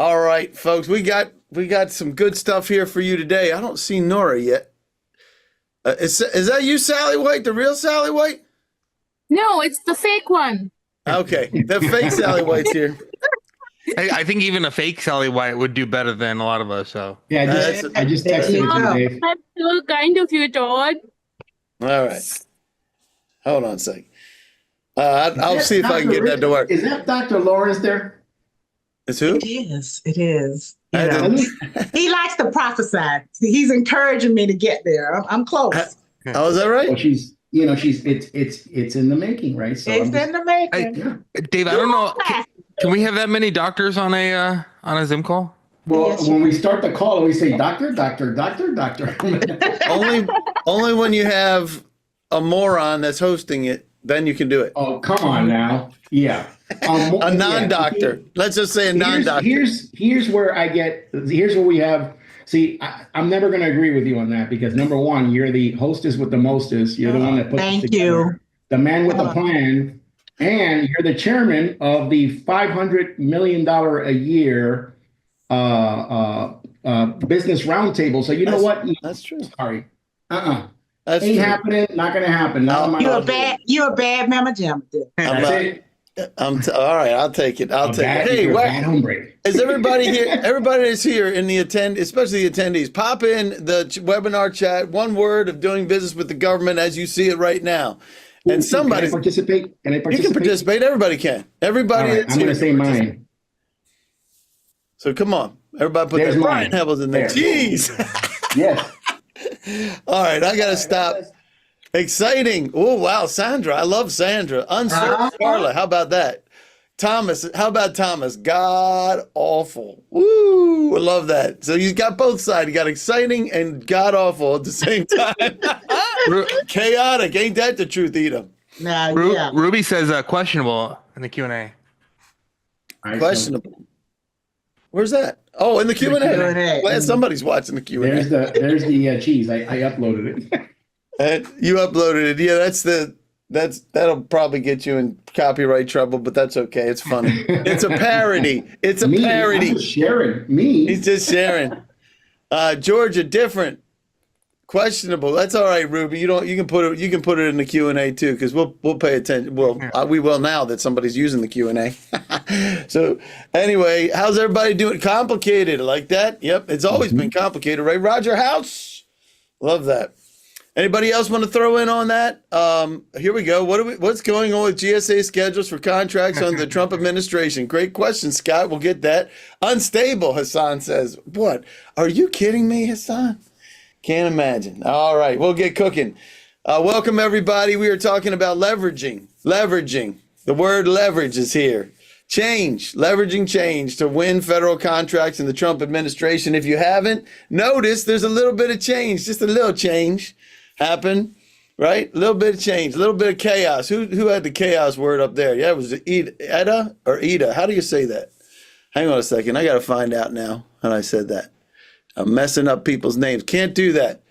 All right, folks, we got some good stuff here for you today. I don't see Nora yet. Is that you, Sally White, the real Sally White? No, it's the fake one. Okay, the fake Sally White's here. I think even a fake Sally White would do better than a lot of us. So Yeah, I just texted it to you, Dave. That's so kind of you, Todd. All right, hold on a second. I'll see if I can get that to work. Is that Dr. Lawrence there? It's who? It is. It is. You I know, he likes to prophesy. He's encouraging me to get there. I'm close. Oh, is that right? Well, it's in the making, right? So It's in the making. Dave, I don't know. Can we have that many doctors on a Zoom call? Well, Yes, when we start the call, we say doctor. Only when you have a moron that's hosting it, then you can do it. Oh, come on now. Yeah. A non-doctor. Let's just say a non-doctor. Here's where we have. See, I'm never going to agree with you on that because number one, you're the hostess with the mostest. You're the one that puts Thank it together. you. The man with the plan, and you're the chairman of the $500 million a year business roundtable. So you know what? That's true. Sorry. That's Ain't true. happening. Not going to happen. You're a bad mama jamma. That's it. All right, I'll take it. I'll take it. Hey, you're a bad hombre. is everybody here? Everybody is here in the especially the attendees. Pop in the webinar chat. One word of doing business with the government as you see it right now. And somebody Can I participate? You can participate. Everybody can. Everybody. All right, I'm going to say mine. So come on, everybody, put There's that mine. Brian Hebels in there. There. Jeez. Yes. All right, I gotta stop. Exciting. Oh, wow. Sandra. I love Sandra. Uncertain Carla. How about that? Thomas. How about Thomas? God awful. Woo. I love that. So you got both sides. You got exciting and god awful at the same time. Chaotic. Ain't that the truth, Eda? Yeah. Ruby says questionable in the Q&A. Questionable. Where's that? Oh, in the Q&A. Q&A. Glad somebody's watching the Q&A. There's the cheese. I uploaded it. You uploaded it. Yeah, that'll probably get you in copyright trouble, but that's okay. It's funny. It's a parody. It's a parody. I'm just sharing. Me. He's just sharing. Georgia, different. Questionable. That's all right, Ruby. You can put it in the Q&A too, because we'll pay attention. Well, we will now that somebody's using the Q&A. So anyway, how's everybody doing? Complicated like that? Yep, it's always been complicated, right? Roger House, love that. Anybody else want to throw in on that? Here we go. What's going on with GSA schedules for contracts under the Trump administration? Great question, Scott. We'll get that. Unstable, Hassan says. What? Are you kidding me, Hassan? Can't imagine. All right, we'll get cooking. Welcome, everybody. We are talking about leveraging. Leveraging. The word leverage is here. Change. Leveraging change to win federal contracts in the Trump administration. If you haven't noticed, there's a little bit of change, just a little change happen, right? A little bit of change, a little bit of chaos. Who had the chaos word up there? Yeah, it was Eda or Eda. How do you say that? Hang on a second. I got to find out now how I said that. I'm messing up people's names. Can't do that.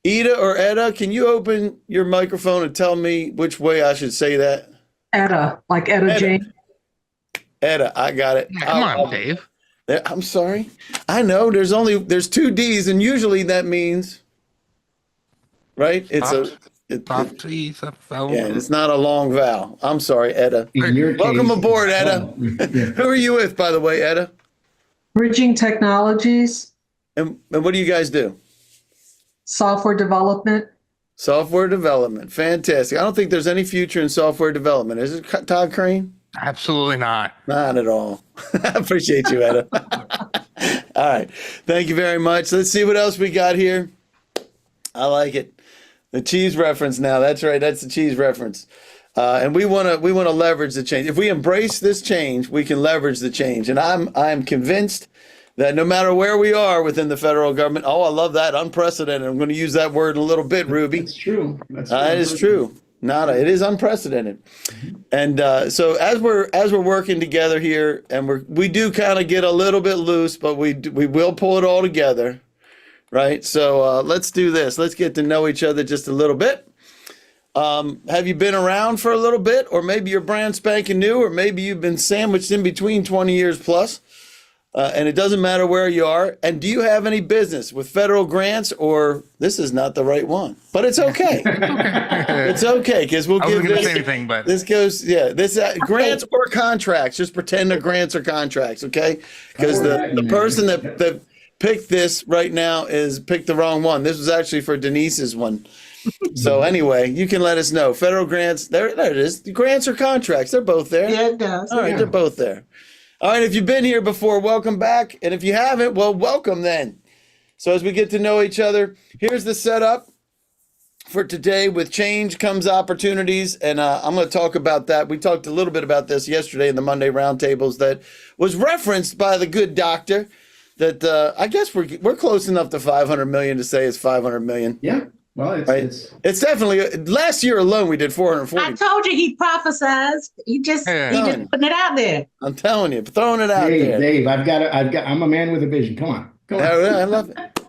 Eda or Eda, can you open your microphone and tell me which way I should say that? Etta, like Etta Jane. Eda, I got it. Yeah, come on, Dave. I'm sorry. I know there's two D's, and usually that means, right? It's it's not a long vowel. I'm sorry, Eda. Welcome aboard, Eda. Who are you with, by the way, Eda? Bridging Technologies, And what do you guys do? software development. Software development. Fantastic. I don't think there's any future in software development. Is it, Todd Crane? Absolutely not. Not at all. I appreciate you, Eda. All right. Thank you very much. Let's see what else we got here. I like it. The cheese reference now. That's right. That's the cheese reference. And we want to leverage the change. If we embrace this change, we can leverage the change. And I'm convinced that no matter where we are within the federal government, I love that, unprecedented. I'm going to use that word in a little bit, Ruby. That's true. That is true. It is unprecedented. And so as we're working together here, and we do kind of get a little bit loose, but we will pull it all together, right? So let's do this. Let's get to know each other just a little bit. Have you been around for a little bit, or maybe you're brand spanking new, or maybe you've been sandwiched in between 20 years plus? And it doesn't matter where you are. And do you have any business with federal grants, or this is not the right one? But it's okay. It's okay, because we'll I give wasn't going to this. say anything, but This goes, this grants or contracts. Just pretend they're grants or contracts, okay? Because the person that picked this right now picked the wrong one. This was actually for Denise's one. So anyway, you can let us know. Federal grants, there it is. Grants or contracts, they're both there. Yeah, it does. All right, they're both there. All right, if you've been here before, welcome back. And if you haven't, well, welcome then. So as we get to know each other, here's the setup for today. With change comes opportunities, and I'm going to talk about that. We talked a little bit about this yesterday in the Monday roundtables that was referenced by the good doctor that I guess we're close enough to 500 million to say it's 500 million. Yeah. Well, It's definitely, last year alone we did 440. I told you he prophesied. He just putting it out there. I'm telling you, throwing it out there. Dave, I'm a man with a vision. Come on. I love it.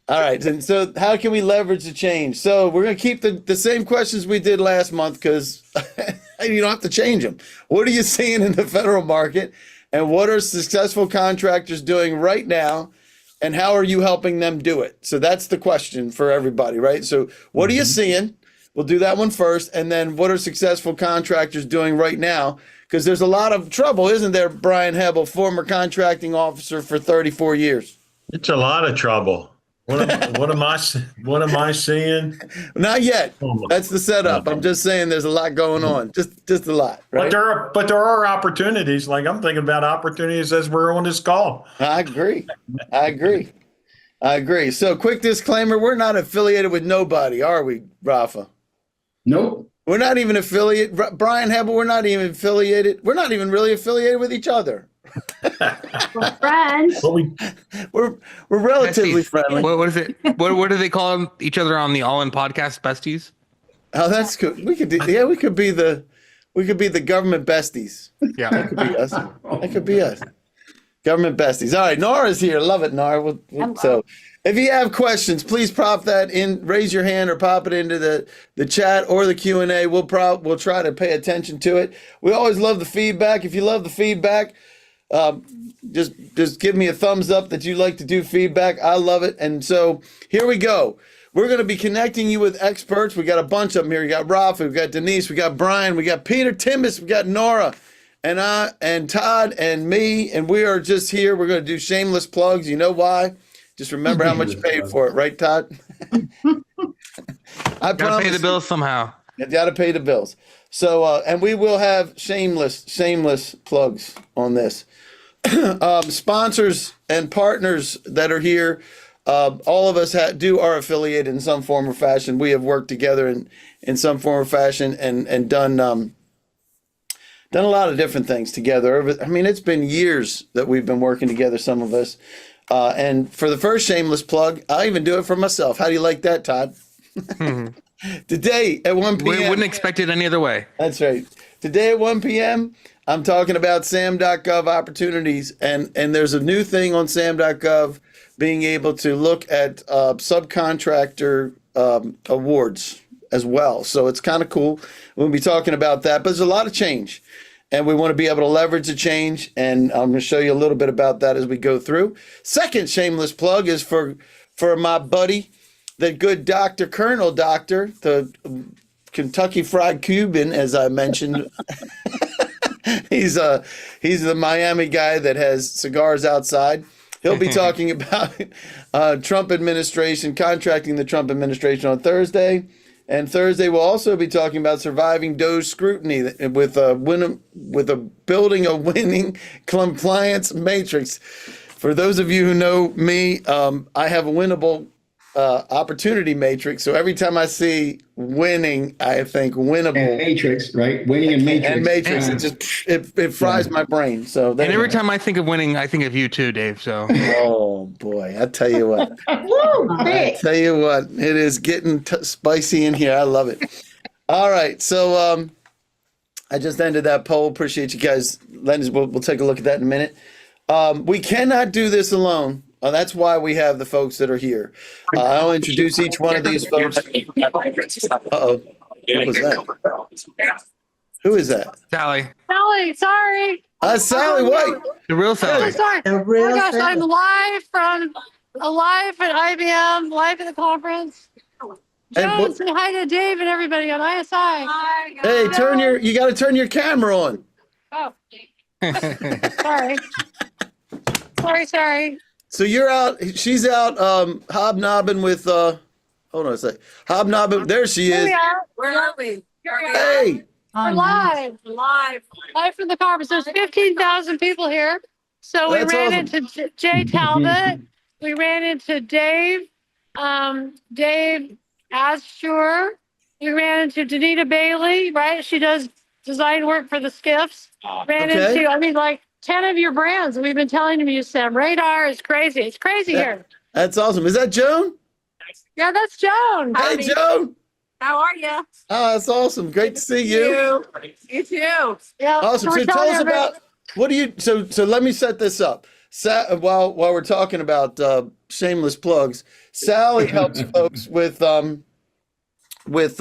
All right. And so how can we leverage the change? So we're going to keep the same questions we did last month, because you don't have to change them. What are you seeing in the federal market, and what are successful contractors doing right now? And how are you helping them do it? So that's the question for everybody, right? So what are you seeing? We'll do that one first. And then what are successful contractors doing right now? Because there's a lot of trouble, isn't there, Brian Hebel, former contracting officer for 34 years? It's a lot of trouble. What am I seeing? Not yet. That's the setup. I'm just saying there's a lot going on. Just a lot, right? But there are opportunities. Like, I'm thinking about opportunities as we're on this call. I agree. So quick disclaimer, we're not affiliated with nobody, are we, Rafa? Nope. We're not even affiliated. Brian Hebel, we're not even affiliated. We're not even really affiliated with each other. We're friends. But We're relatively besties. friendly. What is it? What do they call each other on the All In podcast? Besties? Oh, that's good. We could be the government besties. Yeah. That could be us. That could be us. Government besties. All right, Nora's here. Love it, Nora. So if you have questions, please pop that in, raise your hand or pop it into the chat or the Q&A. We'll try to pay attention to it. We always love the feedback. If you love the feedback, just give me a thumbs up that you like to do feedback. I love it. And so here we go. We're going to be connecting you with experts. We got a bunch of them here. We got Rafa, we got Denise, we got Brian, we got Peter Timbus, we got Nora, and I, and Todd, and me, and we are just here. We're going to do shameless plugs. You know why? Just remember how much you paid for it, right, Todd? I Gotta pay the bills somehow. You got to pay the bills. So, and we will have shameless plugs on this. Sponsors and partners that are here, all of us are affiliated in some form or fashion. We have worked together in some form or fashion and done a lot of different things together. I mean, it's been years that we've been working together, some of us. And for the first shameless plug, I even do it for myself. How do you like that, Todd? Today at 1 p.m. We wouldn't expect it any other way. That's right. Today at 1 p.m., I'm talking about SAM.gov opportunities. And there's a new thing on SAM.gov, being able to look at subcontractor awards as well. So it's kind of cool. We'll be talking about that. But there's a lot of change, and we want to be able to leverage the change. And I'm going to show you a little bit about that as we go through. Second shameless plug is for my buddy, the good doctor, Colonel Doctor, the Kentucky Fried Cuban, as I mentioned. He's the Miami guy that has cigars outside. He'll be talking about Trump administration, contracting the Trump administration on Thursday. And Thursday we'll also be talking about surviving DOJ scrutiny with building a winning compliance matrix. For those of you who know me, I have a winnable opportunity matrix. So every time I see winning, I think winnable. And matrix, right? Winning and matrix. And matrix, it fries my brain. So And every time I think of winning, I think of you too, Dave. So oh boy, I tell you what. Woo, I tell you what, it is getting spicy in here. I love it. All right, so I just ended that poll. Appreciate you guys. We'll take a look at that in a minute. We cannot do this alone. That's why we have the folks that are here. I'll introduce each one of these folks. Uh-oh. What was that? Who is that? Sally, Sally, sorry. Sally White. The real Sally. Sorry. A Oh real my gosh, I'm thing. live at IBM, live at the conference. And Joan, say hi to Dave and everybody on ISI. Hi. hey, you got to turn your camera on. Oh, sorry. Sorry. So you're out. She's out hobnobbing with. Hold on a sec. Hobnobbing. There she Here is. we are. Where are we? Here we are. Hey. We're live. Live from the conference. There's 15,000 people here. So we That's ran awesome. into Jay Talbot. We ran into Dave, Dave Asshur. We ran into Danita Bailey, right? She does design work for the skiffs. Ran Okay. into, like 10 of your brands. We've been telling you, Sam. Radar is crazy. It's crazy here. That's awesome. Is that Joan? Yeah, that's Joan. Hey, Joan. How are you? Oh, that's awesome. Great to see you. You too. Yeah. Awesome. So we're tell telling us everybody- about what do you? So let me set this up. While we're talking about shameless plugs, Sally helps folks with meeting at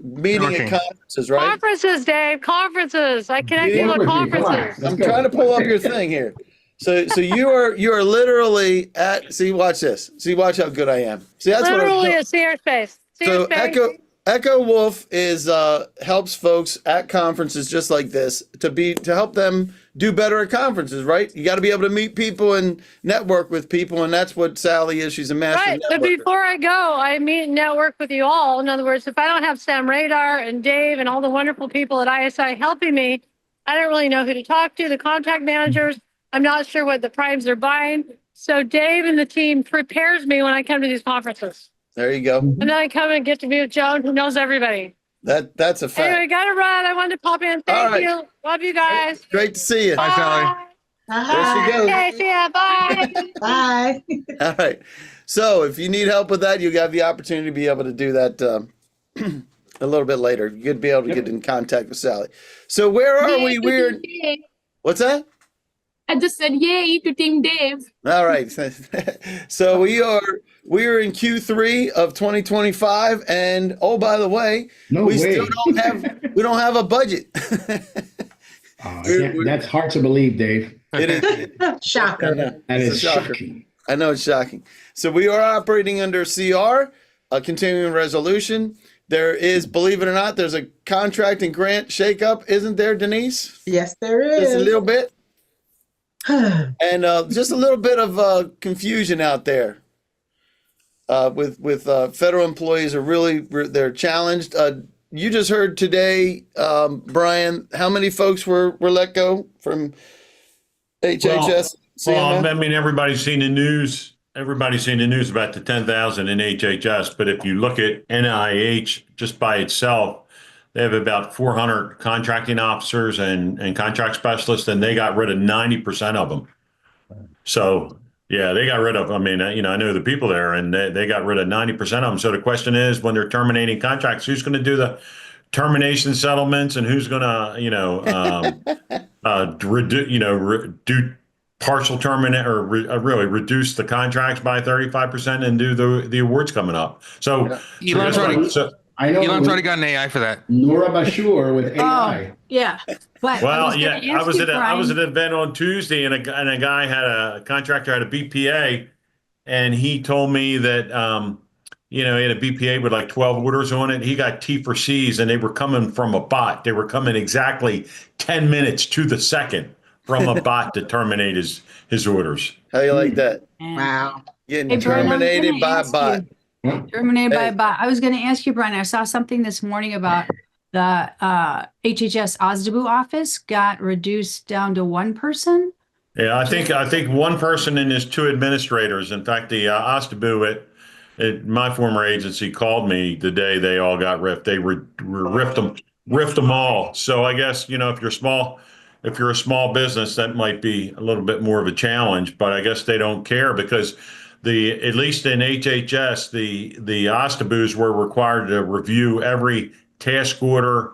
Networking. conferences, right? Conferences, Dave. Conferences. I connect you with Come on. conferences. I'm trying to pull up your thing here. So you are literally at. See, watch this. See, watch how good I am. See, that's what I'm Literally doing. a Sears space. So Echo Wolf is helps folks at conferences just like this to help them do better at conferences, right? You got to be able to meet people and network with people, and that's what Sally is. She's a master Right. But networker. before I go, I meet and network with you all. In other words, if I don't have Sam Radar and Dave and all the wonderful people at ISI helping me, I don't really know who to talk to, the contact managers. I'm not sure what the primes are buying. So Dave and the team prepares me when I come to these conferences. There you go. And then I come and get to meet with Joan, who knows everybody. That's a fact. Anyway, got to run. I wanted to pop in. All Thank right. you. Love you guys. Great to see you. Bye, Sally. There she goes. Okay, see ya. Bye. Bye. All right. So if you need help with that, you have the opportunity to be able to do that a little bit later. You'd be able to get in contact with Sally. So where are we? We're what's that? I just said yay to Team Dave. All right. So we are in Q3 of 2025, and oh, by the way, we still don't have a budget. That's hard to believe, Dave. It is. Shocker. That It's is a shocker. shocking. I know it's shocking. So we are operating under CR, a continuing resolution. There is, believe it or not, there's a contract and grant shakeup, isn't there, Denise? Yes, there Just a is. little bit. And just a little bit of confusion out there with federal employees are really they're challenged. You just heard today, Brian, how many folks were let go from HHS? Well, I mean, everybody's seen the news. Everybody's seen the news about the 10,000 in HHS. But if you look at NIH just by itself, they have about 400 contracting officers and contract specialists, and they got rid of 90% of them. So, yeah, they got rid of, I mean, I know the people there, and they got rid of 90% of them. So the question is, when they're terminating contracts, who's going to do the termination settlements, and who's going to, do partial terminate or really reduce the contracts by 35% and do the awards coming up. So Elon's already, I know. Elon's already got an AI for that. Nora Bashur with AI. Yeah. But well, was yeah, gonna I ask was you, at an Brian, event on Tuesday, and a guy a contractor had a BPA, and he told me that he had a BPA with like 12 orders on it. He got T for C's, and they were coming from a bot. They were coming exactly 10 minutes to the second from a bot to terminate his orders. How you like that? Wow. Getting Hey, Brian, I was terminated gonna by a ask bot. you- Terminated by Hey. a bot. I was going to ask you, Brian, I saw something this morning about the HHS OSDBU office got reduced down to one person. Yeah, I think one person and his two administrators. In fact, the Ostabu at my former agency called me the day they all got ripped. They ripped them all. So I guess if you're a small business, that might be a little bit more of a challenge. But I guess they don't care because at least in HHS, the Ostabus were required to review every task order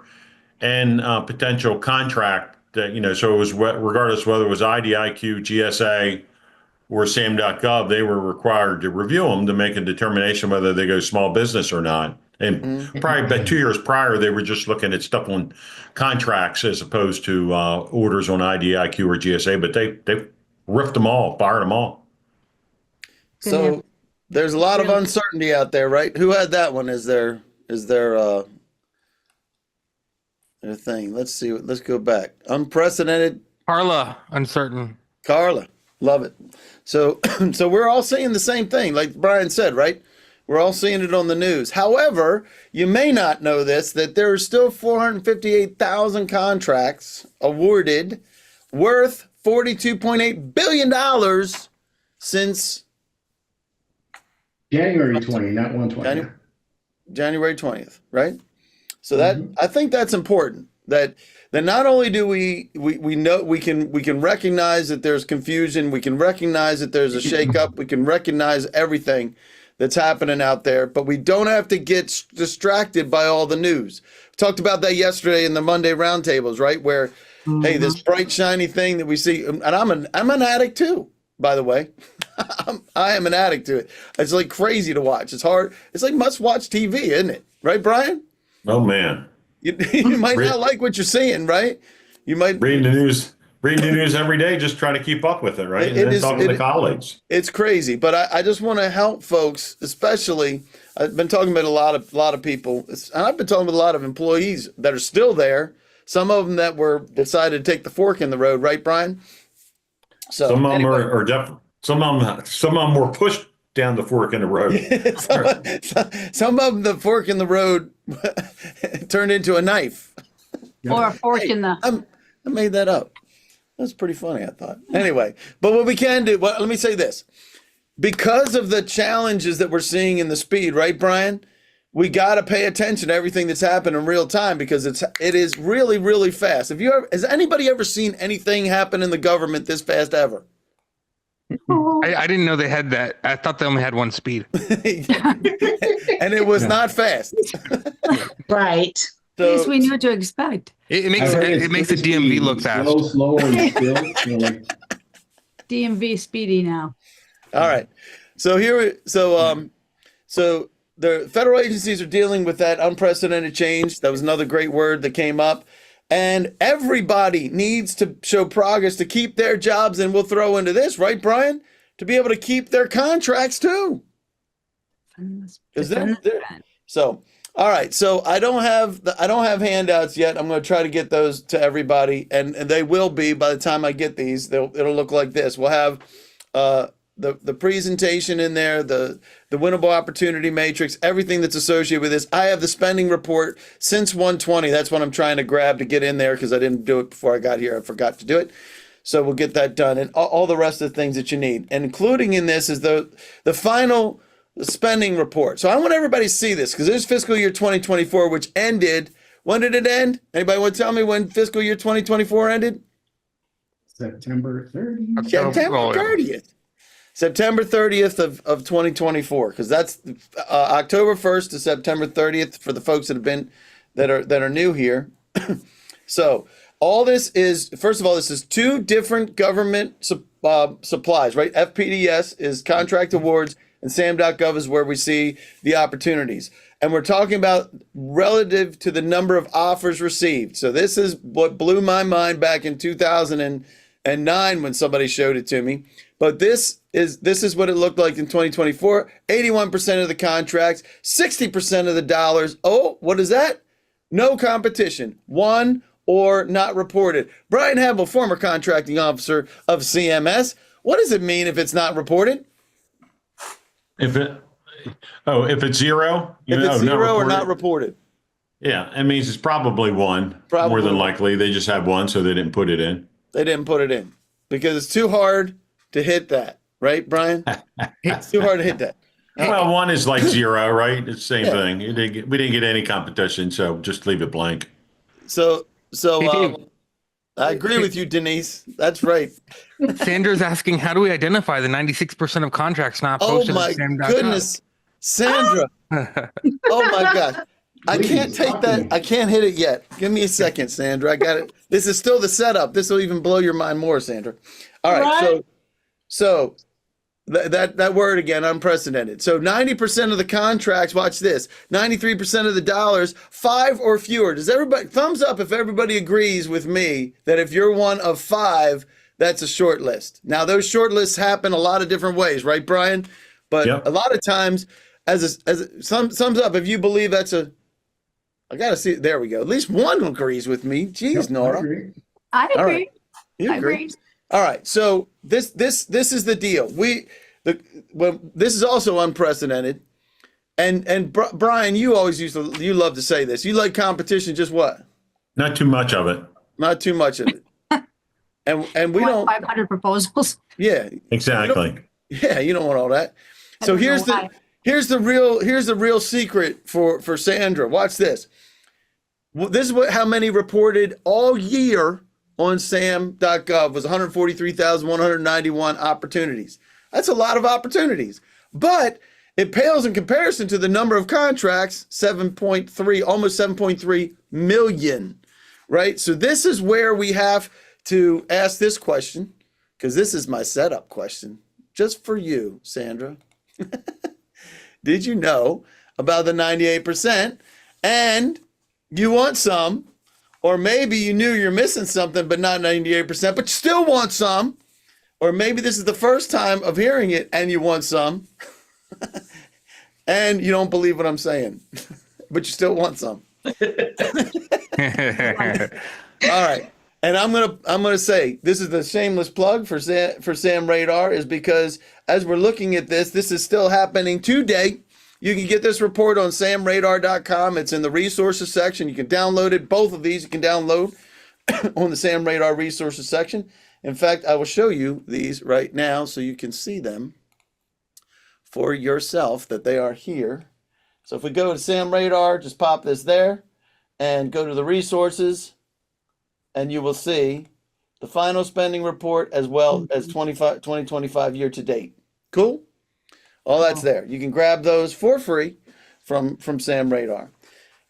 and potential contract that, so it was regardless whether it was IDIQ, GSA, or SAM.gov, they were required to review them to make a determination whether they go small business or not. And probably about 2 years prior, they were just looking at stuff on contracts as opposed to orders on IDIQ or GSA, but they ripped them all, fired them all. So there's a lot of uncertainty out there, right? Who had that one? Is their thing? Let's see. Let's go back. Unprecedented. Carla, uncertain. Carla, love it. So so we're all seeing the same thing, like Brian said, right? We're all seeing it on the news. However, you may not know this, that there are still 458,000 contracts awarded worth $42.8 billion since January 20, not 120. January 20th, right? So that I think that's important, that not only do we know we can recognize that there's confusion, we can recognize that there's a shakeup, we can recognize everything that's happening out there, but we don't have to get distracted by all the news. We talked about that yesterday in the Monday roundtables, right? Where, hey, this bright shiny thing that we see, and I'm an addict too, by the way. I am an addict to it. It's like crazy to watch. It's hard. It's like must-watch TV, isn't it? Right, Brian? Oh man, you might not like what you're seeing, right? You might reading the news every day, just trying to keep up with it, right? And then talking to colleagues. It's crazy, but I just want to help folks, especially. I've been talking about a lot of people, and I've been talking with a lot of employees that are still there. Some of them that were decided to take the fork in the road, right, Brian? So some of them are definitely. Some of them were pushed down the fork in the road. some of them, the fork in the road turned into a knife. Or a fork in the. I made that up. That's pretty funny, I thought. Anyway, but what we can do, well, let me say this. Because of the challenges that we're seeing in the speed, right, Brian? We got to pay attention to everything that's happening in real time because it is really, really fast. Has anybody ever seen anything happen in the government this fast ever? I didn't know they had that. I thought they only had one speed. And it was not fast. Right. At least we knew what to expect. It makes the DMV look fast. Slower, and still. Like, DMV speedy now. All right. So so the federal agencies are dealing with that unprecedented change. That was another great word that came up. And everybody needs to show progress to keep their jobs, and we'll throw into this, right, Brian? To be able to keep their contracts too. So, all right. So I don't have handouts yet. I'm going to try to get those to everybody, and they will be by the time I get these. It'll look like this. We'll have the presentation in there, the winnable opportunity matrix, everything that's associated with this. I have the spending report since 120. That's what I'm trying to grab to get in there because I didn't do it before I got here. I forgot to do it. So we'll get that done, and all the rest of the things that you need. And including in this is the final spending report. So I want everybody to see this because there's fiscal year 2024, which ended. When did it end? Anybody want to tell me when fiscal year 2024 ended? September 30th. September 30th. September 30th of 2024, because that's October 1st to September 30th for the folks that are new here. So all this is, first of all, this is two different government supplies, right? FPDS is contract awards, and SAM.gov is where we see the opportunities. And we're talking about relative to the number of offers received. So this is what blew my mind back in 2009 when somebody showed it to me. But this is what it looked like in 2024. 81% of the contracts, 60% of the dollars. Oh, what is that? No competition. Won or not reported. Brian Hebel, former contracting officer of CMS. What does it mean if it's not reported? If it's zero, if it's zero or not reported. Yeah, it means it's probably one. More than likely, they just have one, so they didn't put it in. They didn't put it in because it's too hard to hit that, right, Brian? It's too hard to hit that. Well, one is like zero, right? It's the same thing. We didn't get any competition, so just leave it blank. So I agree with you, Denise. That's right. Sandra's asking, how do we identify the 96% of contracts not posted? Oh my goodness, Sandra! Oh my God, I can't take that. I can't hit it yet. Give me a second, Sandra. I got it. This is still the setup. This will even blow your mind more, Sandra. All right, so that word again, unprecedented. So 90% of the contracts, watch this, 93% of the dollars, 5 or fewer. Does everybody, thumbs up if everybody agrees with me that if you're one of 5, that's a short list. Now, those short lists happen a lot of different ways, right, Brian? But Yep. a lot of times, thumbs up if you believe that's a, I got to see, there we go. At least one agrees with me. Jeez, Yep, I Nora. agree. I agree. All right. You I agree. All right. So this is the deal. This is also unprecedented. And Brian, you love to say this. You like competition, just what? Not too much of it. Not too much of it. And we don't. 500 proposals. Yeah. Exactly. Yeah. You don't want all that. I So don't know here's the real secret for Sandra. Watch this. This is how many reported all year on sam.gov was 143,191 opportunities. That's a lot of opportunities, but it pales in comparison to the number of contracts, 7.3, almost 7.3 million, right? So this is where we have to ask this question, because this is my setup question, just for you, Sandra. Did you know about the 98%? And you want some, or maybe you knew you're missing something, but not 98%, but you still want some. Or maybe this is the first time of hearing it and you want some. And you don't believe what I'm saying, but you still want some. All right. And I'm gonna say this is the shameless plug for Sam Radar, is because as we're looking at this is still happening today. You can get this report on samradar.com. It's in the resources section. You can download it. Both of these you can download on the Sam Radar resources section. In fact, I will show you these right now so you can see them for yourself, that they are here. So if we go to Sam Radar, just pop this there and go to the resources, and you will see the final spending report as well as 2025 year to date. Cool? All that's there. You can grab those for free from Sam Radar.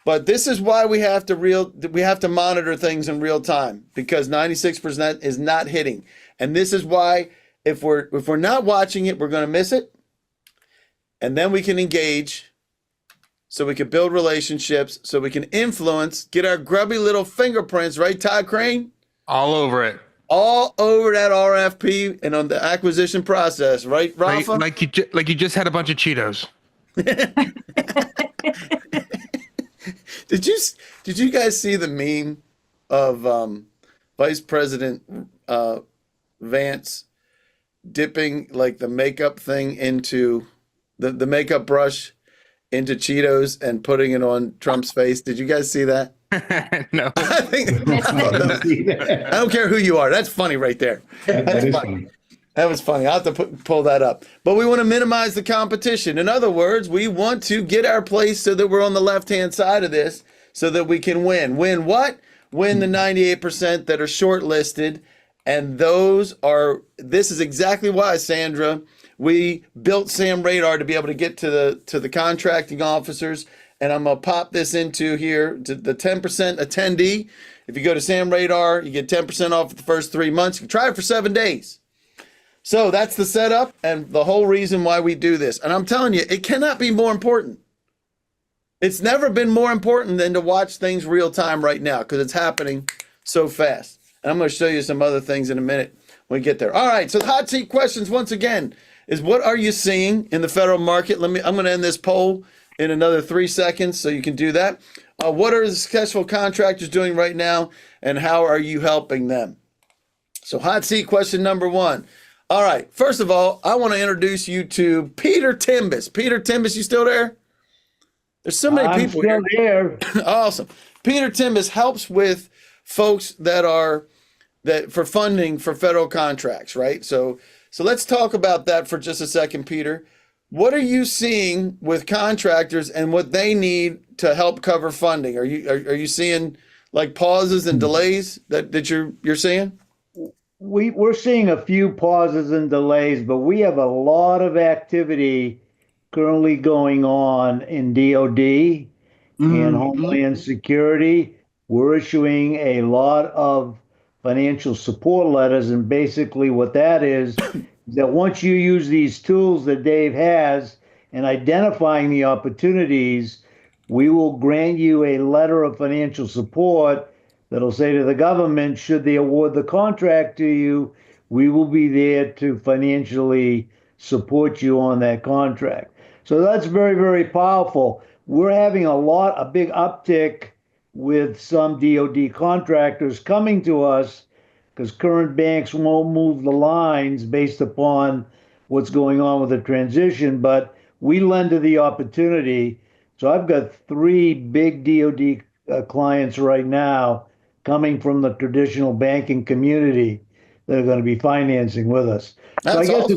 But this is why we have to monitor things in real time, because 96% is not hitting. And this is why if we're not watching it, we're going to miss it. And then we can engage, so we can build relationships, so we can influence, get our grubby little fingerprints, right, Todd Crane? All over it. All over that RFP and on the acquisition process, right, Rafa? Like you just had a bunch of Cheetos. Did you guys see the meme of Vice President Vance dipping like the makeup thing into the makeup brush into Cheetos and putting it on Trump's face? Did you guys see that? No. I don't care who you are. That's funny right there. That is funny. That was funny. I'll have to pull that up. But we want to minimize the competition. In other words, we want to get our place so that we're on the left-hand side of this so that we can win. Win what? Win the 98% that are shortlisted. And this is exactly why, Sandra, we built Sam Radar to be able to get to the contracting officers. And I'm going to pop this into here to the 10% attendee. If you go to Sam Radar, you get 10% off the first 3 months. You can try it for 7 days. So that's the setup and the whole reason why we do this. And I'm telling you, it cannot be more important. It's never been more important than to watch things real time right now, because it's happening so fast. And I'm going to show you some other things in a minute when we get there. All right, so the hot seat questions once again is, what are you seeing in the federal market? I'm going to end this poll in another 3 seconds, so you can do that. What are the successful contractors doing right now, and how are you helping them? So hot seat question number 1. All right, first of all, I want to introduce you to Peter Timbus. Peter Timbus, you still there? There's so many people still here. Awesome. Peter Timbus helps with folks that for funding for federal contracts, right? So let's talk about that for just a second, Peter. What are you seeing with contractors and what they need to help cover funding? Are you seeing like pauses and delays that you're seeing? We're seeing a few pauses and delays, but we have a lot of activity currently going on in DOD and Homeland Security. We're issuing a lot of financial support letters. And basically what that is that once you use these tools that Dave has in identifying the opportunities, we will grant you a letter of financial support that'll say to the government, should they award the contract to you, we will be there to financially support you on that contract. So that's very, very powerful. We're having a big uptick with some DoD contractors coming to us because current banks won't move the lines based upon what's going on with the transition, but we lend to the opportunity. So I've got 3 big DoD clients right now coming from the traditional banking community that are going to be financing with us. So I guess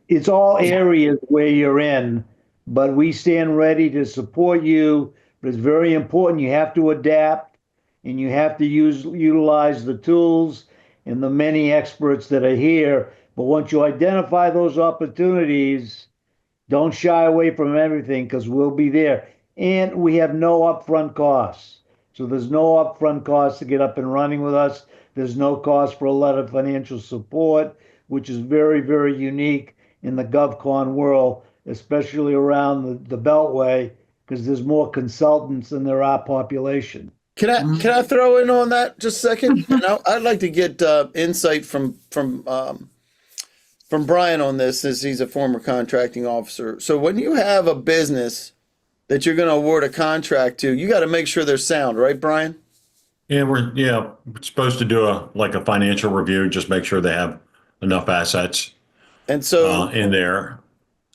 it's all areas where you're in, but we stand ready to support you. But it's very important. You have to adapt and you have to utilize the tools and the many experts that are here. But once you identify those opportunities, don't shy away from everything because we'll be there. And we have no upfront costs. So there's no upfront costs to get up and running with us. There's no cost for a letter of financial support, which is very, very unique in the GovCon world, especially around the Beltway, because there's more consultants than there are population. Can I throw in on that just a second? I'd like to get insight from Brian on this, as he's a former contracting officer. So when you have a business that you're going to award a contract to, you got to make sure they're sound, right, Brian? Yeah, we're supposed to do a financial review, just make sure they have enough assets and so in there.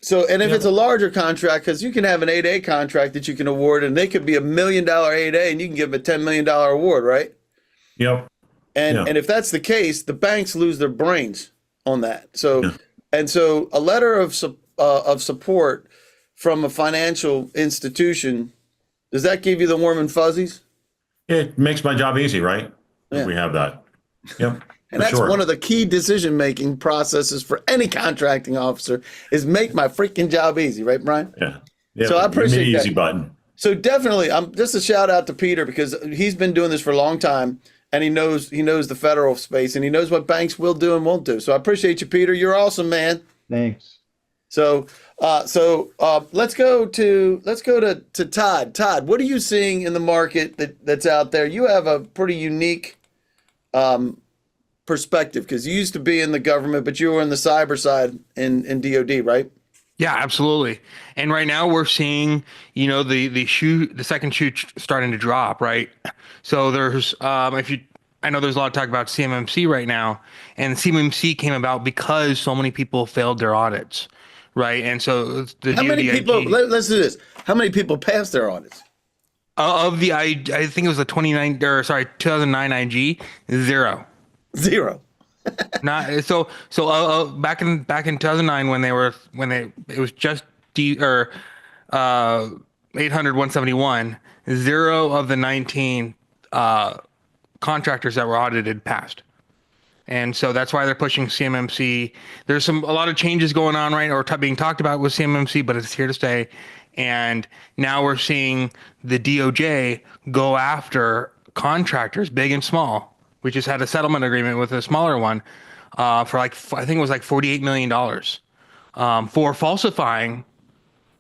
So, and if it's a larger contract, because you can have an 8A contract that you can award, and they could be $1 million 8A, and you can give them a $10 million award, right? Yep. And if that's the case, the banks lose their brains on that. So, and so a letter of support from a financial institution, does that give you the warm and fuzzies? It makes my job easy, right? Yeah. If we have that. Yep. And that's one of the key decision-making processes for any contracting officer is make my freaking job easy, right, Brian? Yeah. So I appreciate the that. easy button. So definitely, just a shout out to Peter because he's been doing this for a long time and he knows the federal space and he knows what banks will do and won't do. So I appreciate you, Peter. You're awesome, man. Thanks. So let's go to Todd. Todd, what are you seeing in the market that's out there? You have a pretty unique perspective because you used to be in the government, but you were in the cyber side in DoD, right? Yeah, absolutely. And right now we're seeing, the second shoe starting to drop, right? So there's, I know there's a lot of talk about CMMC right now, and CMMC came about because so many people failed their audits, right? And so how many people? Let's do this. How many people passed their audits? Of the, I think it was the 2009 IG, zero. Not so back in 2009 when it was just 800 171, zero of the 19 contractors that were audited passed. And so that's why they're pushing CMMC. There's a lot of changes going on right or being talked about with CMMC, but it's here to stay. And now we're seeing the DOJ go after contractors, big and small. We just had a settlement agreement with a smaller one for I think it was like $48 million for falsifying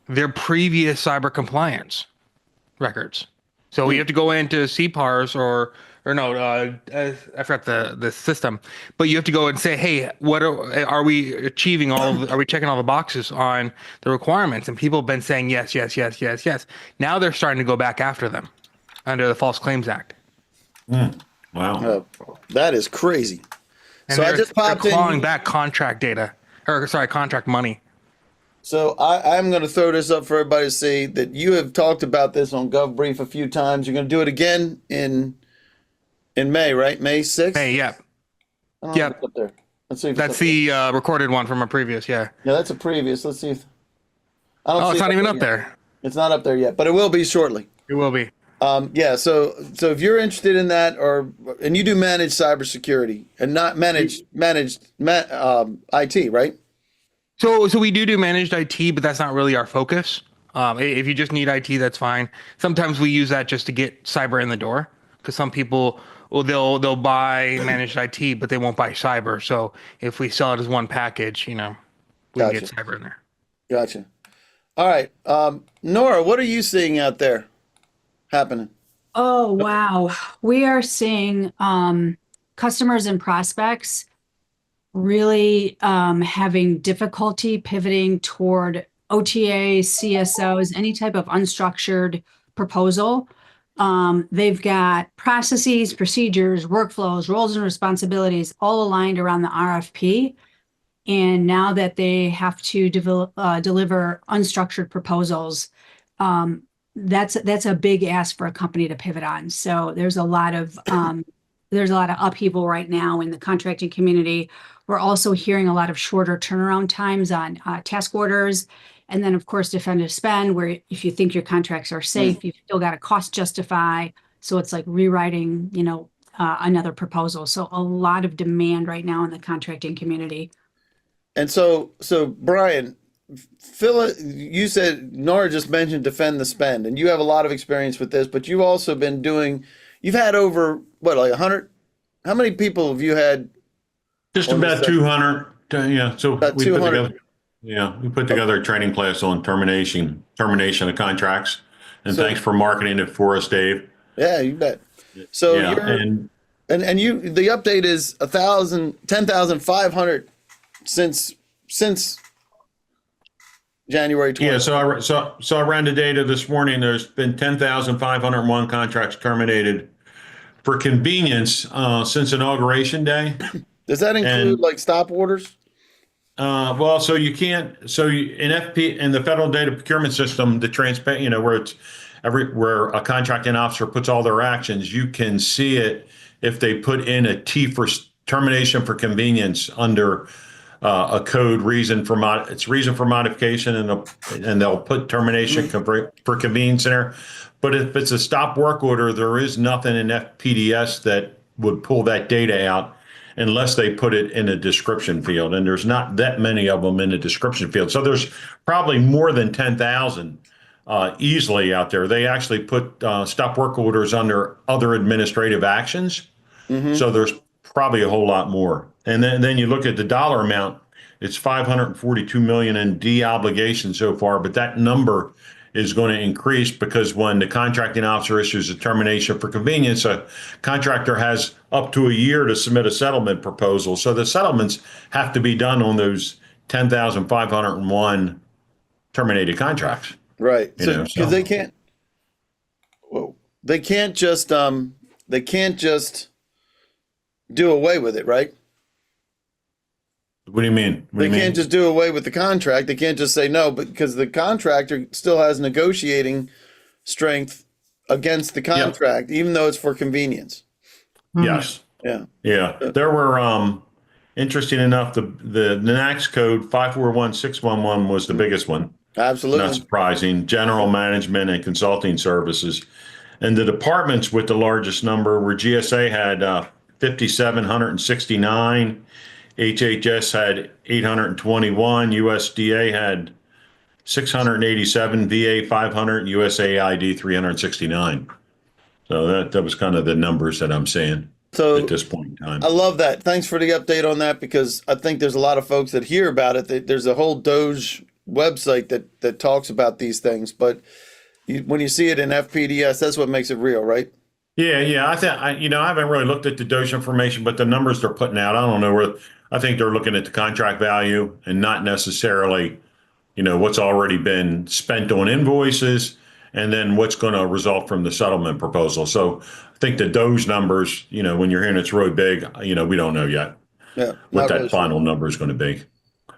their previous cyber compliance records. So we have to go into CPARS or I forgot the system, but you have to go and say, hey, what are we achieving are we checking all the boxes on the requirements? And people have been saying yes. Now they're starting to go back after them under the False Claims Act. Wow. That is crazy. And so I just popped in. Clawing back contract money. So I'm going to throw this up for everybody to see that you have talked about this on GovBrief a few times. You're going to do it again in May, right? May 6th? May, yep. Yep. Up there. Let's see if that's the recorded one from a previous, yeah. Yeah, that's a previous. Let's see if. It's not even up there. It's not up there yet, but it will be shortly. It will be. Yeah. So if you're interested in that, and you do manage cybersecurity and not managed IT, right? So we do managed IT, but that's not really our focus. If you just need IT, that's fine. Sometimes we use that just to get cyber in the door because some people well, they'll buy managed IT, but they won't buy cyber. So if we sell it as one package, we can get Gotcha. cyber in there. Gotcha. All right. Nora, what are you seeing out there happening? Oh, wow. We are seeing customers and prospects really having difficulty pivoting toward OTA, CSOs, any type of unstructured proposal. They've got processes, procedures, workflows, roles and responsibilities all aligned around the RFP. And now that they have to deliver unstructured proposals, that's a big ask for a company to pivot on. So there's a lot of upheaval right now in the contracting community. We're also hearing a lot of shorter turnaround times on task orders. And then, of course, defend spend, where if you think your contracts are safe, you've still got to cost justify. So it's like rewriting, another proposal. So a lot of demand right now in the contracting community. And so Brian, you said Nora just mentioned defend the spend, and you have a lot of experience with this, but you've also been you've had over what, like 100? How many people have you had? Just about 200. So About we 200. we put together a training class on termination of contracts. And So- thanks for marketing it for us, Dave. Yeah, you bet. So Yeah, and the update is 10,500 since January 20. Yeah, so I ran the data this morning. There's been 10,501 contracts terminated for convenience since inauguration day. Does that include And- like stop orders? Well, so you can't. So in the federal data procurement system, the transparent, where a contracting officer puts all their actions, you can see it if they put in a T for termination for convenience under a code reason for modification, and they'll put termination for convenience in there. But if it's a stop work order, there is nothing in FPDS that would pull that data out unless they put it in a description field. And there's not that many of them in the description field. So there's probably more than 10,000 easily out there. They actually put stop work orders under other administrative actions. So there's probably a whole lot more. And then you look at the dollar amount, it's 542 million in de-obligation so far, but that number is going to increase because when the contracting officer issues a termination for convenience, a contractor has up to a year to submit a settlement proposal. So the settlements have to be done on those 10,501 terminated contracts. Right. So Because they can't just do away with it, right? What do you mean? They can't just do away with the contract. They can't just say no, but because the contractor still has negotiating strength against the contract, even though it's for convenience. Yes. Yeah. Yeah. There were, interesting enough, the NACS code 541611 was the biggest one. Absolutely. Not surprising. General management and consulting services. And the departments with the largest number were GSA had 5,769. HHS had 821, USDA had 687, VA 500, USAID 369. So that was kind of the numbers that I'm seeing at this point in time. I love that. Thanks for the update on that, because I think there's a lot of folks that hear about it. There's a whole Doge website that talks about these things, but when you see it in FPDS, that's what makes it real, right? Yeah. I haven't really looked at the Doge information, but the numbers they're putting out, I don't know where. I think they're looking at the contract value and not necessarily, what's already been spent on invoices and then what's going to result from the settlement proposal. So I think the Doge numbers, when you're hearing it's really big, we don't know yet what that final number is going to be.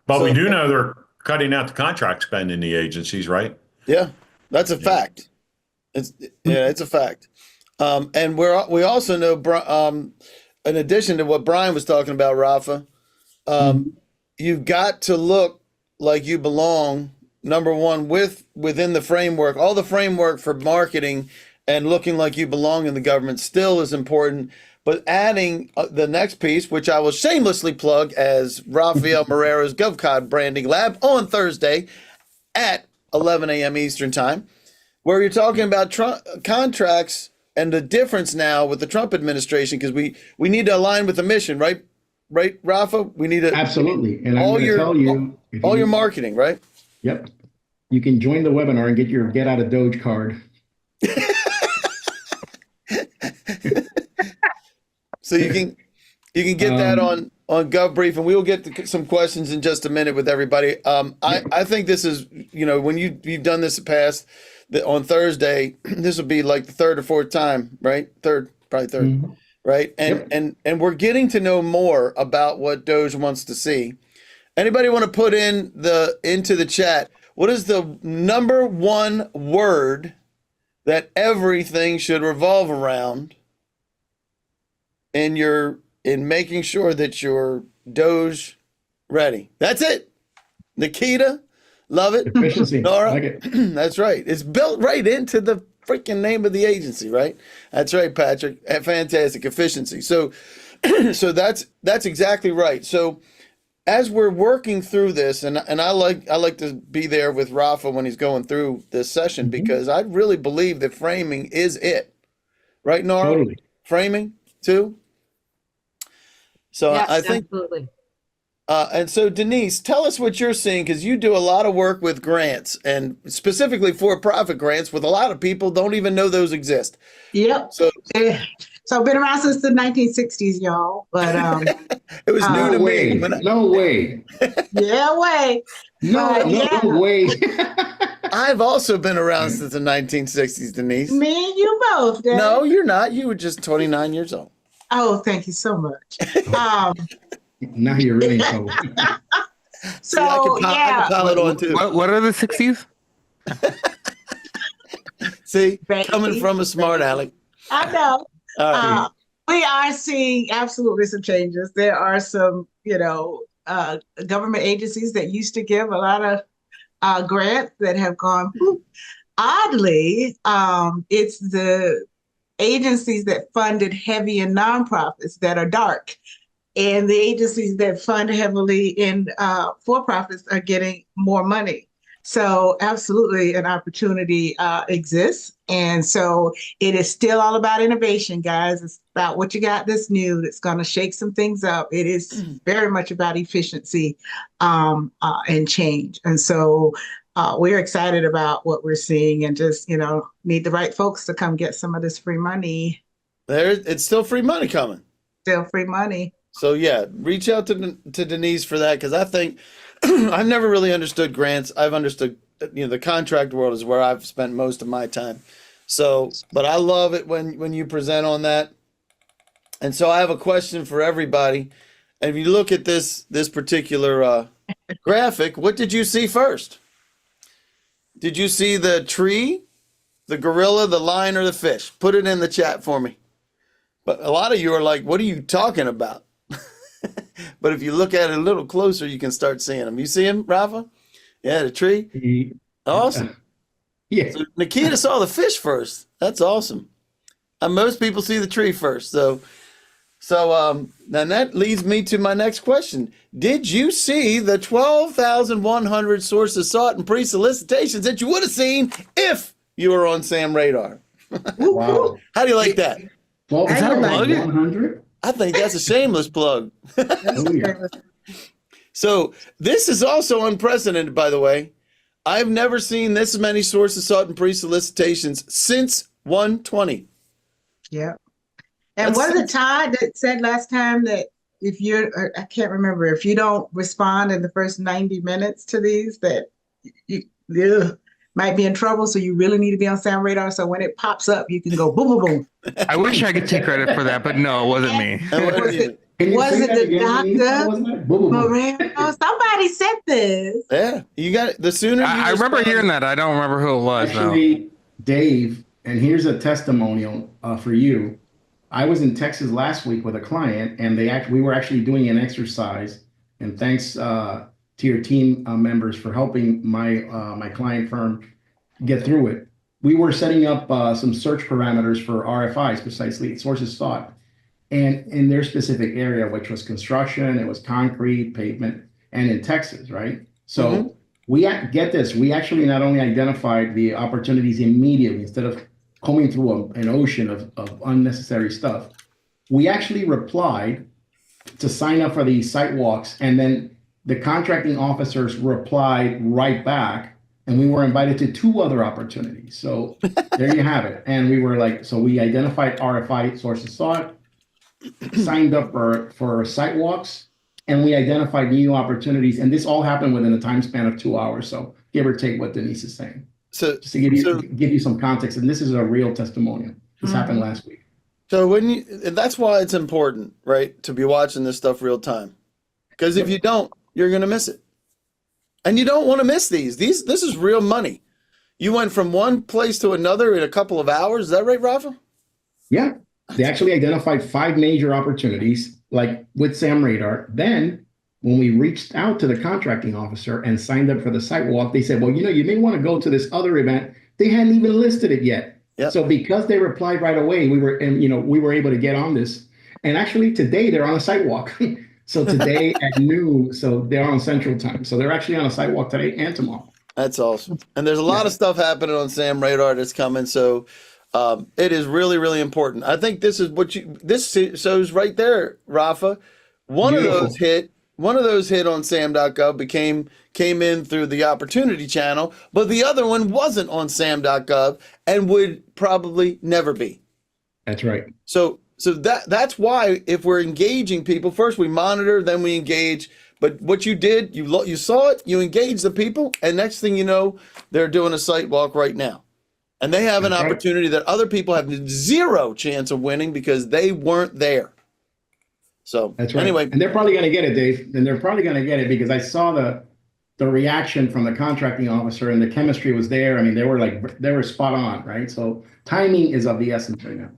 But we do know they're cutting out the contract spend in the agencies, right? Yeah, that's a fact. It's a fact. And we also know, in addition to what Brian was talking about, Rafa, you've got to look like you belong, number one, within the framework. All the framework for marketing and looking like you belong in the government still is important. But adding the next piece, which I will shamelessly plug as Rafael Moreira's GovCod Branding Lab on Thursday at 11 a.m. Eastern Time, where you're talking about contracts and the difference now with the Trump administration, because we need to align with the mission, right? Right, Rafa? We need to Absolutely. And I'm all going to your tell you, if all you- your marketing, right? Yep. You can join the webinar and get your get out of Doge card. So you can get that on GovBrief, and we will get to some questions in just a minute with everybody. I think this is, when you've done this in the past, on Thursday, this will be like the third or fourth time, right? Probably third, Mhm. right? And we're getting to know more about what Doge wants to see. Anybody want to put into the chat, what is the number one word that everything should revolve around in making sure that you're Doge ready? That's it. Nikita, love it. Efficiency. Nora, Like it. that's right. It's built right into the freaking name of the agency, right? That's right, Patrick. Fantastic efficiency. So that's exactly right. So as we're working through this, and I like to be there with Rafa when he's going through this session, because I really believe that framing is it, right, Nora? Totally. Framing too. So Yes, I think, absolutely. and so Denise, tell us what you're seeing, because you do a lot of work with grants, and specifically for-profit grants, with a lot of people don't even know those exist. Yep. So So I've been around since the 1960s, y'all. But it was new No to way. me. No way. yeah, way. No, Yeah. no way. I've also been around since the 1960s, Denise. Me and you both. Dad. No, you're not. You were just 29 years old. Oh, thank you so much. Now you're really in trouble. So I yeah, can pile it on too. What are the 60s? See, Baby. coming from a smart aleck. I know. All right. We are seeing absolutely some changes. There are some, government agencies that used to give a lot of grants that have gone. Whoop. Oddly, it's the agencies that funded heavy in nonprofits that are dark, and the agencies that fund heavily in for-profits are getting more money. So absolutely an opportunity exists. And so it is still all about innovation, guys. It's about what you got that's new that's going to shake some things up. It is very much about efficiency and change. And so we're excited about what we're seeing, and just, need the right folks to come get some of this free money. It's still free money coming. Still free money. So yeah, reach out to Denise for that, because I think I've never really understood grants. I've understood, the contract world is where I've spent most of my time. So, but I love it when you present on that. And so I have a question for everybody. And if you look at this particular graphic, what did you see first? Did you see the tree, the gorilla, the lion, or the fish? Put it in the chat for me. But a lot of you are like, what are you talking about? But if you look at it a little closer, you can start seeing them. You see him, Rafa? Yeah, the tree. Awesome. Yeah. So Nikita saw the fish first. That's awesome. And most people see the tree first. So then that leads me to my next question. Did you see the 12,100 sources sought and pre-solicitations that you would have seen if you were on Sam Radar? Wow. How do you like that? Well, Is that a plug? 100? I think that's a shameless plug. Oh, yeah. So this is also unprecedented, by the way. I've never seen this many sources sought and pre-solicitations since 120. Yeah. And was it Todd that said last time that if I can't remember, if you don't respond in the first 90 minutes to these, that you might be in trouble. So you really need to be on Sam Radar. So when it pops up, you can go boom, boom, boom. I wish I could take credit for that, but no, it wasn't me. Was it the doctor? Boom, boom, boom. Moreno? Somebody said this. Yeah, you got it. The sooner you I remember respond- hearing that. I don't remember who it was, though. Actually, Dave, and here's a testimonial for you. I was in Texas last week with a client, and we were actually doing an exercise. And thanks to your team members for helping my client firm get through it. We were setting up some search parameters for RFIs, precisely sources sought, and in their specific area, which was construction, it was concrete, pavement, and in Texas, right? So we get this. We actually not only identified the opportunities immediately instead of combing through an ocean of unnecessary stuff. We actually replied to sign up for these site walks, and then the contracting officers replied right back, and we were invited to 2 other opportunities. So there you have it. And we were like, so we identified RFI sources sought, signed up for site walks, and we identified new opportunities. And this all happened within a time span of 2 hours. So give or take what Denise is saying. So, Just to give you some context, and this is a real testimonial. This happened last week. so and that's why it's important, right, to be watching this stuff real time. Because if you don't, you're going to miss it. And you don't want to miss these. This is real money. You went from one place to another in a couple of hours. Is that right, Rafa? Yeah, they actually identified 5 major opportunities, like with Sam Radar. Then, when we reached out to the contracting officer and signed up for the site walk, they said, well, you may want to go to this other event. They hadn't even listed it yet. Yep. So because they replied right away, we were able to get on this. And actually today they're on a site walk. So today at noon, so they're on Central Time. So they're actually on a site walk today and tomorrow. That's awesome. And there's a lot of stuff happening on Sam Radar that's coming. So it is really, really important. I think this is this shows right there, Rafa. One of those hit on sam.gov came in through the opportunity channel, but the other one wasn't on sam.gov and would probably never be. That's right. So that's why if we're engaging people, first we monitor, then we engage. But what you did, you saw it, you engaged the people, and next thing you know, they're doing a site walk right now. And they have an opportunity that other people have 0 chance of winning because they weren't there. So that's right. Anyway, and they're probably going to get it, Dave. And they're probably going to get it because I saw the reaction from the contracting officer, and the chemistry was there. I mean, they were spot on, right? So timing is of the essence right now.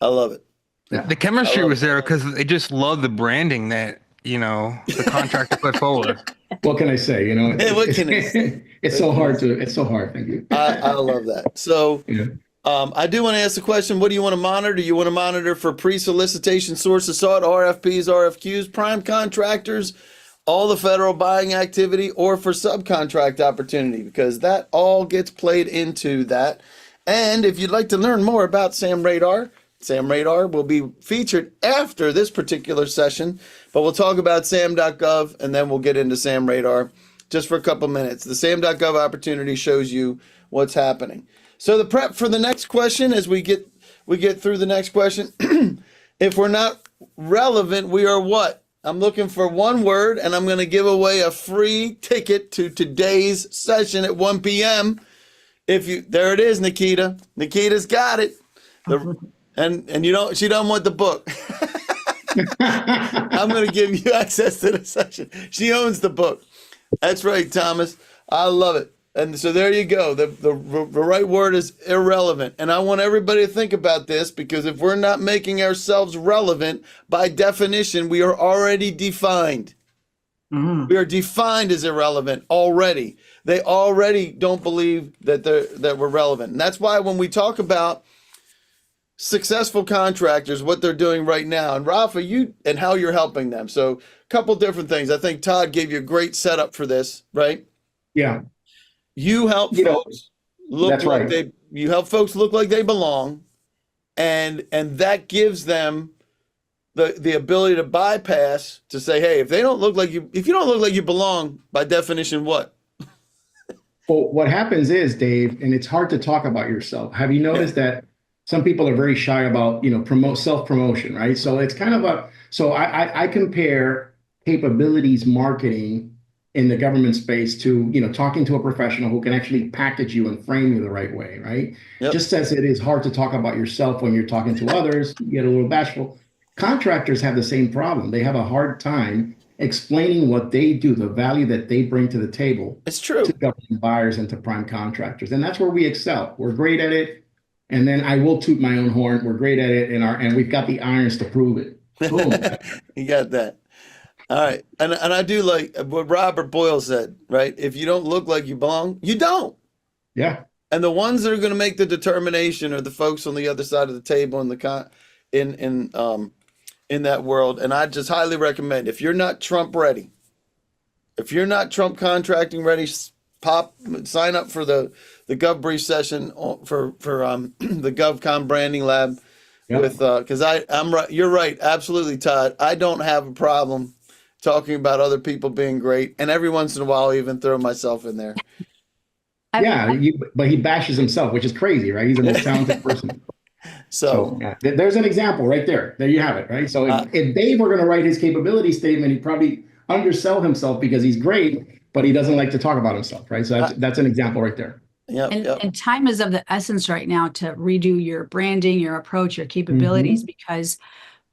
I love it. Yeah. The chemistry was there because they just love the branding that, the contractor put forward. What can I say? What can I say? It's so hard. Thank you. I love that. So I do want to ask the question, what do you want to monitor? Do you want to monitor for pre-solicitation sources sought, RFPs, RFQs, prime contractors, all the federal buying activity, or for subcontract opportunity? Because that all gets played into that. And if you'd like to learn more about Sam Radar will be featured after this particular session, but we'll talk about sam.gov and then we'll get into Sam Radar just for a couple minutes. The sam.gov opportunity shows you what's happening. So the prep for the next question, as we get through the next question, if we're not relevant, we are what? I'm looking for one word, and I'm going to give away a free ticket to today's session at 1 p.m. There it is, Nikita. Nikita's got it. And she don't want the book. I'm going to give you access to the session. She owns the book. That's right, Thomas. I love it. And so there you go. The right word is irrelevant. And I want everybody to think about this, because if we're not making ourselves relevant, by definition, we are already defined. Mm-hmm. We are defined as irrelevant already. They already don't believe that we're relevant. And that's why when we talk about successful contractors, what they're doing right now, and Rafa, and how you're helping them. So a couple different things. I think Todd gave you a great setup for this, right? Yeah. You help folks look like you help folks look like they belong, and that gives them the ability to bypass, to say, hey, if you don't look like you belong, by definition, what? Well, what happens is, Dave, and it's hard to talk about yourself. Have you noticed that some people are very shy about, self-promotion, right? So it's kind of I compare capabilities marketing in the government space to, talking to a professional who can actually package you and frame you the right way, right? Yep. Just as it is hard to talk about yourself when you're talking to others, you get a little bashful. Contractors have the same problem. They have a hard time explaining what they do, the value that they bring to the table. It's true. To government buyers and to prime contractors. And that's where we excel. We're great at it. And then I will toot my own horn. We're great at it, and we've got the irons to prove it. Boom. You got that. All right. And I do like what Robert Boyle said, right? If you don't look like you belong, you don't. Yeah. And the ones that are going to make the determination are the folks on the other side of the table in that world. And I just highly recommend, if you're not Trump ready, if you're not Trump contracting ready, sign up for the the GovBrief session for the GovCon branding lab Yep. with because I'm right. You're right. Absolutely, Todd. I don't have a problem talking about other people being great, and every once in a while, I even throw myself in there. Yeah, but he bashes himself, which is crazy, right? He's the most talented person. So Yeah, there's an example right there. There you have it, right? So if Dave were going to write his capability statement, he'd probably undersell himself because he's great, but he doesn't like to talk about himself, right? So that's an example right there. yeah, And time is of the essence right now to redo your branding, your approach, your capabilities, because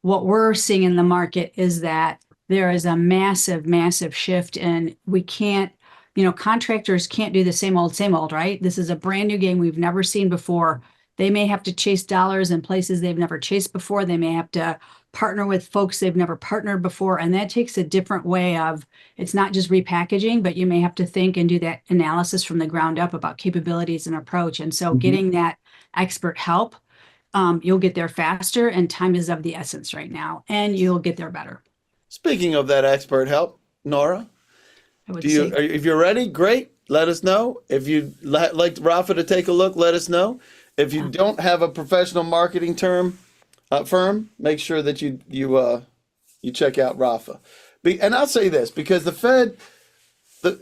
what we're seeing in the market is that there is a massive, massive shift, and we can't, contractors can't do the same old, right? This is a brand new game we've never seen before. They may have to chase dollars in places they've never chased before. They may have to partner with folks they've never partnered before. And that takes a different way of, it's not just repackaging, but you may have to think and do that analysis from the ground up about capabilities and approach. And so getting that expert help, you'll get there faster, and time is of the essence right now, and you'll get there better. Speaking of that expert help, Nora, if you're ready, great. Let us know. If you'd like Rafa to take a look, let us know. If you don't have a professional marketing firm, make sure that you check out Rafa. And I'll say this, because the Fed,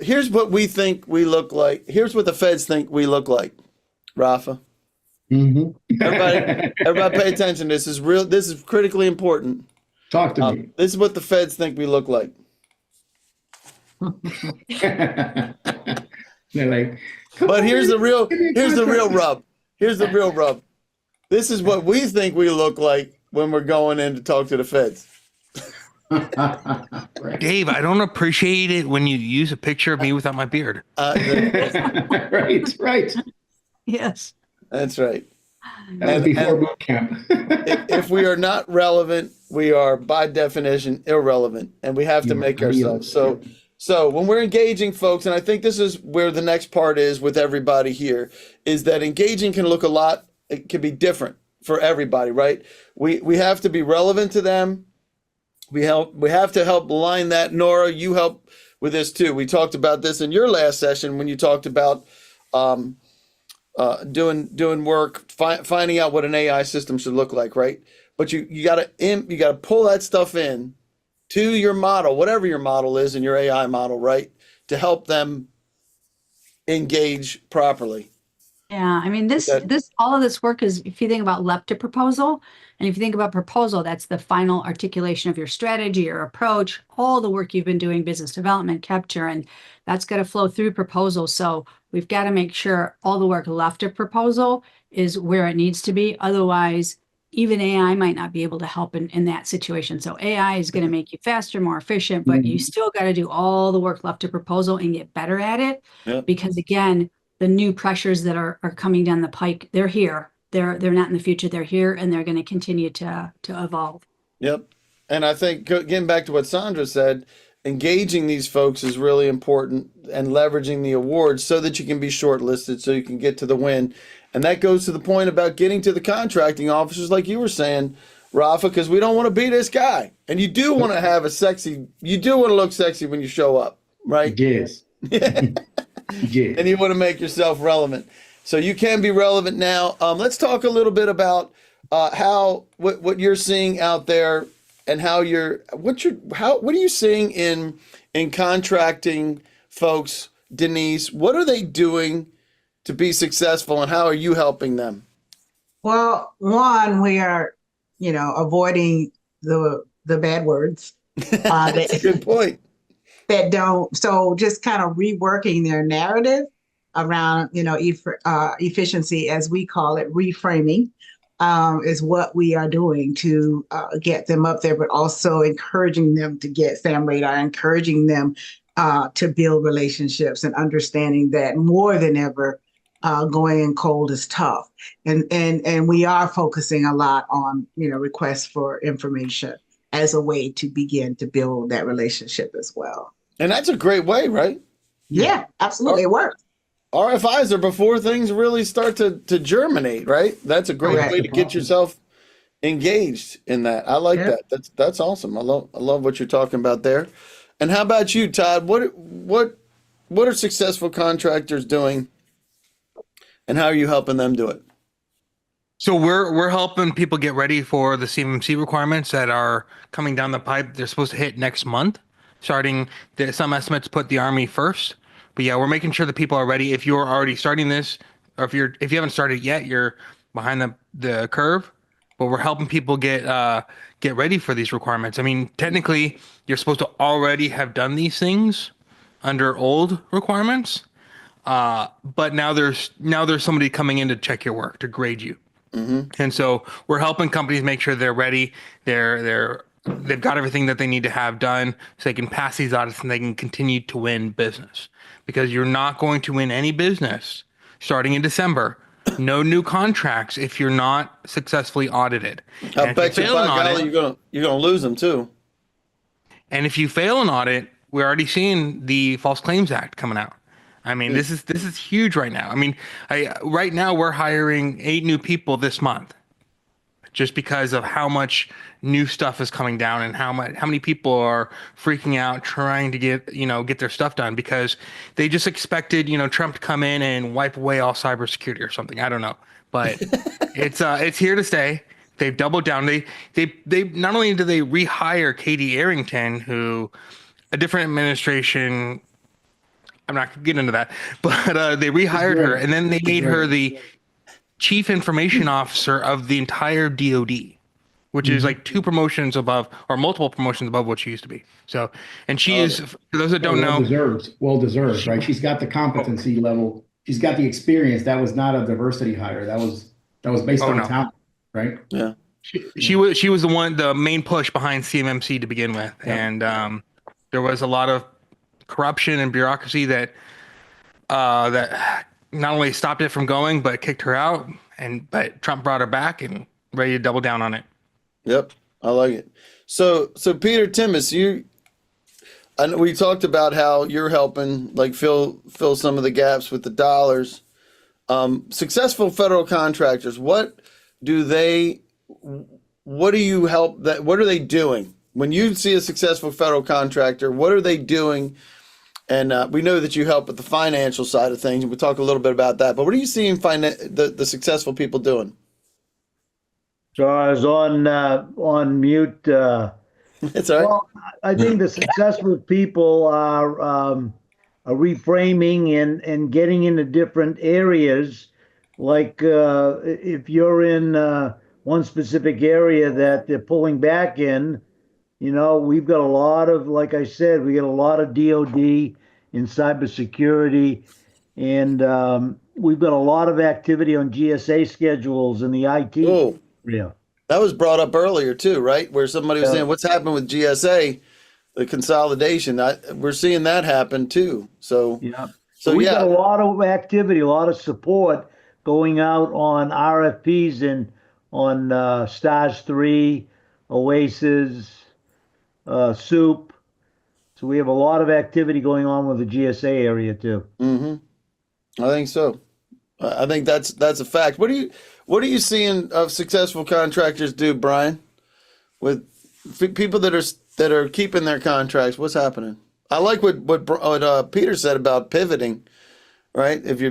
here's what we think we look like. Here's what the Feds think we look like, Rafa. Everybody pay attention. This is real. This is critically important. Talk to me. This is what the Feds think we look like. They're like, but here's the real rub. Here's the real rub. This is what we think we look like when we're going in to talk to the Feds. Dave, I don't appreciate it when you use a picture of me without my beard. Right. Yes. That's right. That was before boot camp. if we are not relevant, we are by definition irrelevant, and we have to make ourselves. So when we're engaging folks, and I think this is where the next part is with everybody here, is that engaging can look it can be different for everybody, right? We have to be relevant to them. We have to help line that. Nora, you help with this too. We talked about this in your last session when you talked about doing work, finding out what an AI system should look like, right? But you gotta pull that stuff in to your model, whatever your model is in your AI model, right? To help them engage properly. Yeah, I mean, all of this work is, if you think about left to proposal, and if you think about proposal, that's the final articulation of your strategy, your approach, all the work you've been doing, business development, capture, and that's got to flow through proposal. So we've got to make sure all the work left of proposal is where it needs to be. Otherwise, even AI might not be able to help in that situation. So AI is going to make you faster, more efficient, but you still got to do all the work left to proposal and get better at it. Yep. Because again, the new pressures that are coming down the pike, they're here. They're not in the future. They're here, and they're going to continue to evolve. Yep. And I think, getting back to what Sandra said, engaging these folks is really important, and leveraging the awards so that you can be shortlisted, so you can get to the win. And that goes to the point about getting to the contracting officers, like you were saying, Rafa, because we don't want to be this guy. And you do want to have you do want to look sexy when you show up, right? Yes. Yes. And you want to make yourself relevant. So you can be relevant now. Let's talk a little bit about what you're seeing out there, and what are you seeing in contracting folks, Denise? What are they doing to be successful, and how are you helping them? Well, one, we are, avoiding the bad words. That's a good point. So just kind of reworking their narrative around, efficiency, as we call it, reframing, is what we are doing to get them up there, but also encouraging them to get SAM radar, encouraging them to build relationships, and understanding that more than ever, going in cold is tough. And we are focusing a lot on, requests for information as a way to begin to build that relationship as well. And that's a great way, right? Yeah, absolutely. It works. RFIs are before things really start to germinate, right? That's a great way to get yourself engaged in that. I like that. That's awesome. I love what you're talking about there. And how about you, Todd? What are successful contractors doing and how are you helping them do it? So we're helping people get ready for the CMMC requirements that are coming down the pipe. They're supposed to hit next month. Starting, some estimates put the Army first, but yeah, we're making sure that people are ready. If you're already starting this, or if you haven't started yet, you're behind the curve. But we're helping people get ready for these requirements. I mean, technically, you're supposed to already have done these things under old requirements, but now there's somebody coming in to check your work, to grade you. And so we're helping companies make sure they're ready. They've got everything that they need to have done so they can pass these audits and they can continue to win business, because you're not going to win any business starting in December. No new contracts if you're not successfully audited. I bet you, by golly, you're gonna lose them too. And if you fail an audit, we're already seeing the False Claims Act coming out. I mean, this is huge right now. I mean, right now we're hiring 8 new people this month, just because of how much new stuff is coming down and how many people are freaking out trying to get their stuff done, because they just expected, Trump to come in and wipe away all cybersecurity or something. I don't know, but it's here to stay. They've doubled down. They not only did they rehire Katie Arrington, who a different administration, I'm not gonna get into that, but they rehired her, and then they made her the chief information officer of the entire DoD, which is like 2 promotions above, or multiple promotions above what she used to be. So, and she is, for those that don't know, well deserved, right? She's got the competency level. She's got the experience. That was not a diversity hire. That was based on talent, right? Yeah. She was the main push behind CMMC to begin with, and there was a lot of corruption and bureaucracy that not only stopped it from going, but kicked her out. But Trump brought her back and ready to double down on it. Yep, I like it. So Peter Timmis, we talked about how you're helping like fill some of the gaps with the dollars. Successful federal contractors, what do you help that? What are they doing when you see a successful federal contractor? What are they doing? And we know that you help with the financial side of things, and we'll talk a little bit about that. But what are you seeing the successful people doing? So I was on mute. It's all right. Well, I think the successful people are reframing and getting into different areas. Like if you're in one specific area that they're pulling back in, we've got a lot of, like I said, we got a lot of DoD in cybersecurity, and we've got a lot of activity on GSA schedules in the IT area. That was brought up earlier too, right? Where somebody was saying, what's happened with GSA, the consolidation. We're seeing that happen too. So we've got a lot of activity, a lot of support going out on RFPs and on STARS 3, Oasis, Soup. So we have a lot of activity going on with the GSA area too. I think so. I think that's a fact. What are you seeing of successful contractors do, Brian, with people that are keeping their contracts? What's happening? I like what Peter said about pivoting, right? If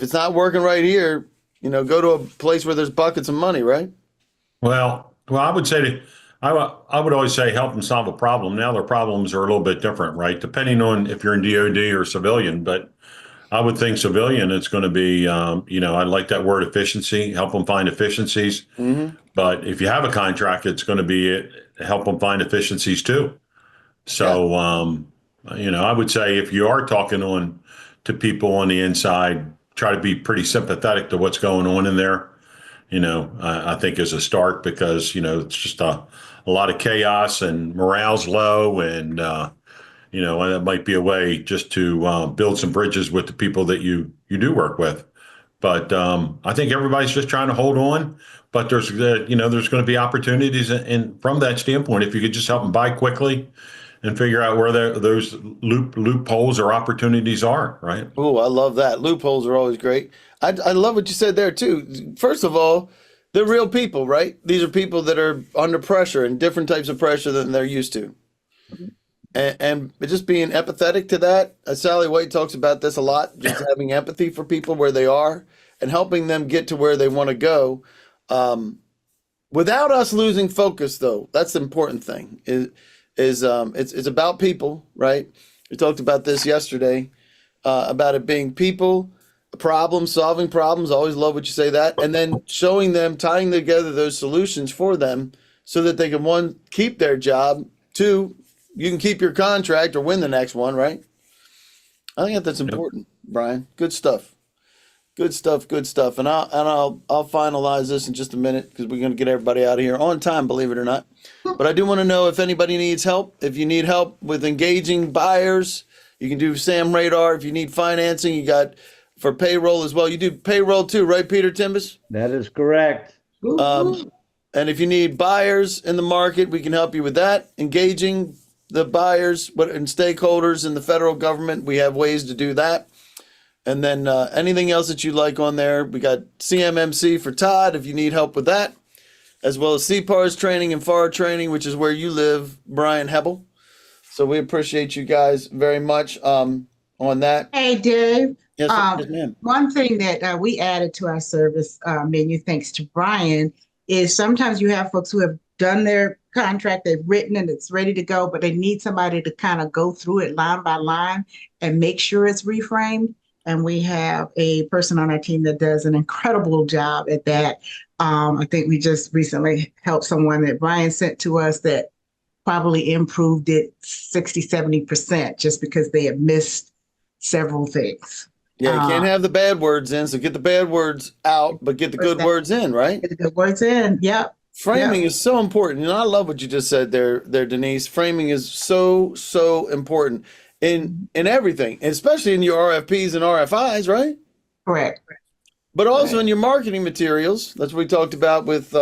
it's not working right here, go to a place where there's buckets of money, right? Well, I would say I would always say help them solve a problem. Now their problems are a little bit different, right? Depending on if you're in DoD or civilian, but I would think civilian, it's going to be, I like that word efficiency, help them find efficiencies. But if you have a contract, it's going to be help them find efficiencies too. So, I would say if you are talking to people on the inside, try to be pretty sympathetic to what's going on in there. I think as a start, because, it's just a lot of chaos and morale's low, and, that might be a way just to build some bridges with the people that you do work with. But I think everybody's just trying to hold on. But there's going to be opportunities from that standpoint. If you could just help them buy quickly and figure out where those loopholes or opportunities are, right? Oh, I love that. Loopholes are always great. I love what you said there too. First of all, they're real people, right? These are people that are under pressure and different types of pressure than they're used to. And just being empathetic to that. Sally White talks about this a lot, just having empathy for people where they are and helping them get to where they want to go. Without us losing focus, though, that's the important thing. It's about people, right? We talked about this yesterday, about it being people, solving problems. Always love what you say that, and then showing them, tying together those solutions for them, so that they can, one, keep their job, two, you can keep your contract or win the next one, right? I think that's important, Brian. Good stuff. Good stuff, good stuff. And I'll finalize this in just a minute because we're going to get everybody out of here on time, believe it or not. But I do want to know if anybody needs help. If you need help with engaging buyers, you can do Sam Radar. If you need financing, you got for payroll as well. You do payroll too, right, Peter Timbus? That is correct. And if you need buyers in the market, we can help you with that. Engaging the buyers and stakeholders in the federal government, we have ways to do that. And then anything else that you'd like on there, we got CMMC for Todd if you need help with that, as well as CPARS training and FAR training, which is where you live, Brian Hebel. So we appreciate you guys very much on that. Hey, Dave. Yes, yes, ma'am. One thing that we added to our service menu, thanks to Brian, is sometimes you have folks who have done their contract, they've written and it's ready to go, but they need somebody to kind of go through it line by line and make sure it's reframed. And we have a person on our team that does an incredible job at that. I think we just recently helped someone that Brian sent to us that probably improved it 60, 70% just because they had missed several things. Yeah, you can't have the bad words in, so get the bad words out, but get the good words in, right? Get the good words in, yep. Framing is so important. I love what you just said there, Denise. Framing is so important in everything, especially in your RFPs and RFIs, right? Correct. But also in your marketing materials. That's what we talked about with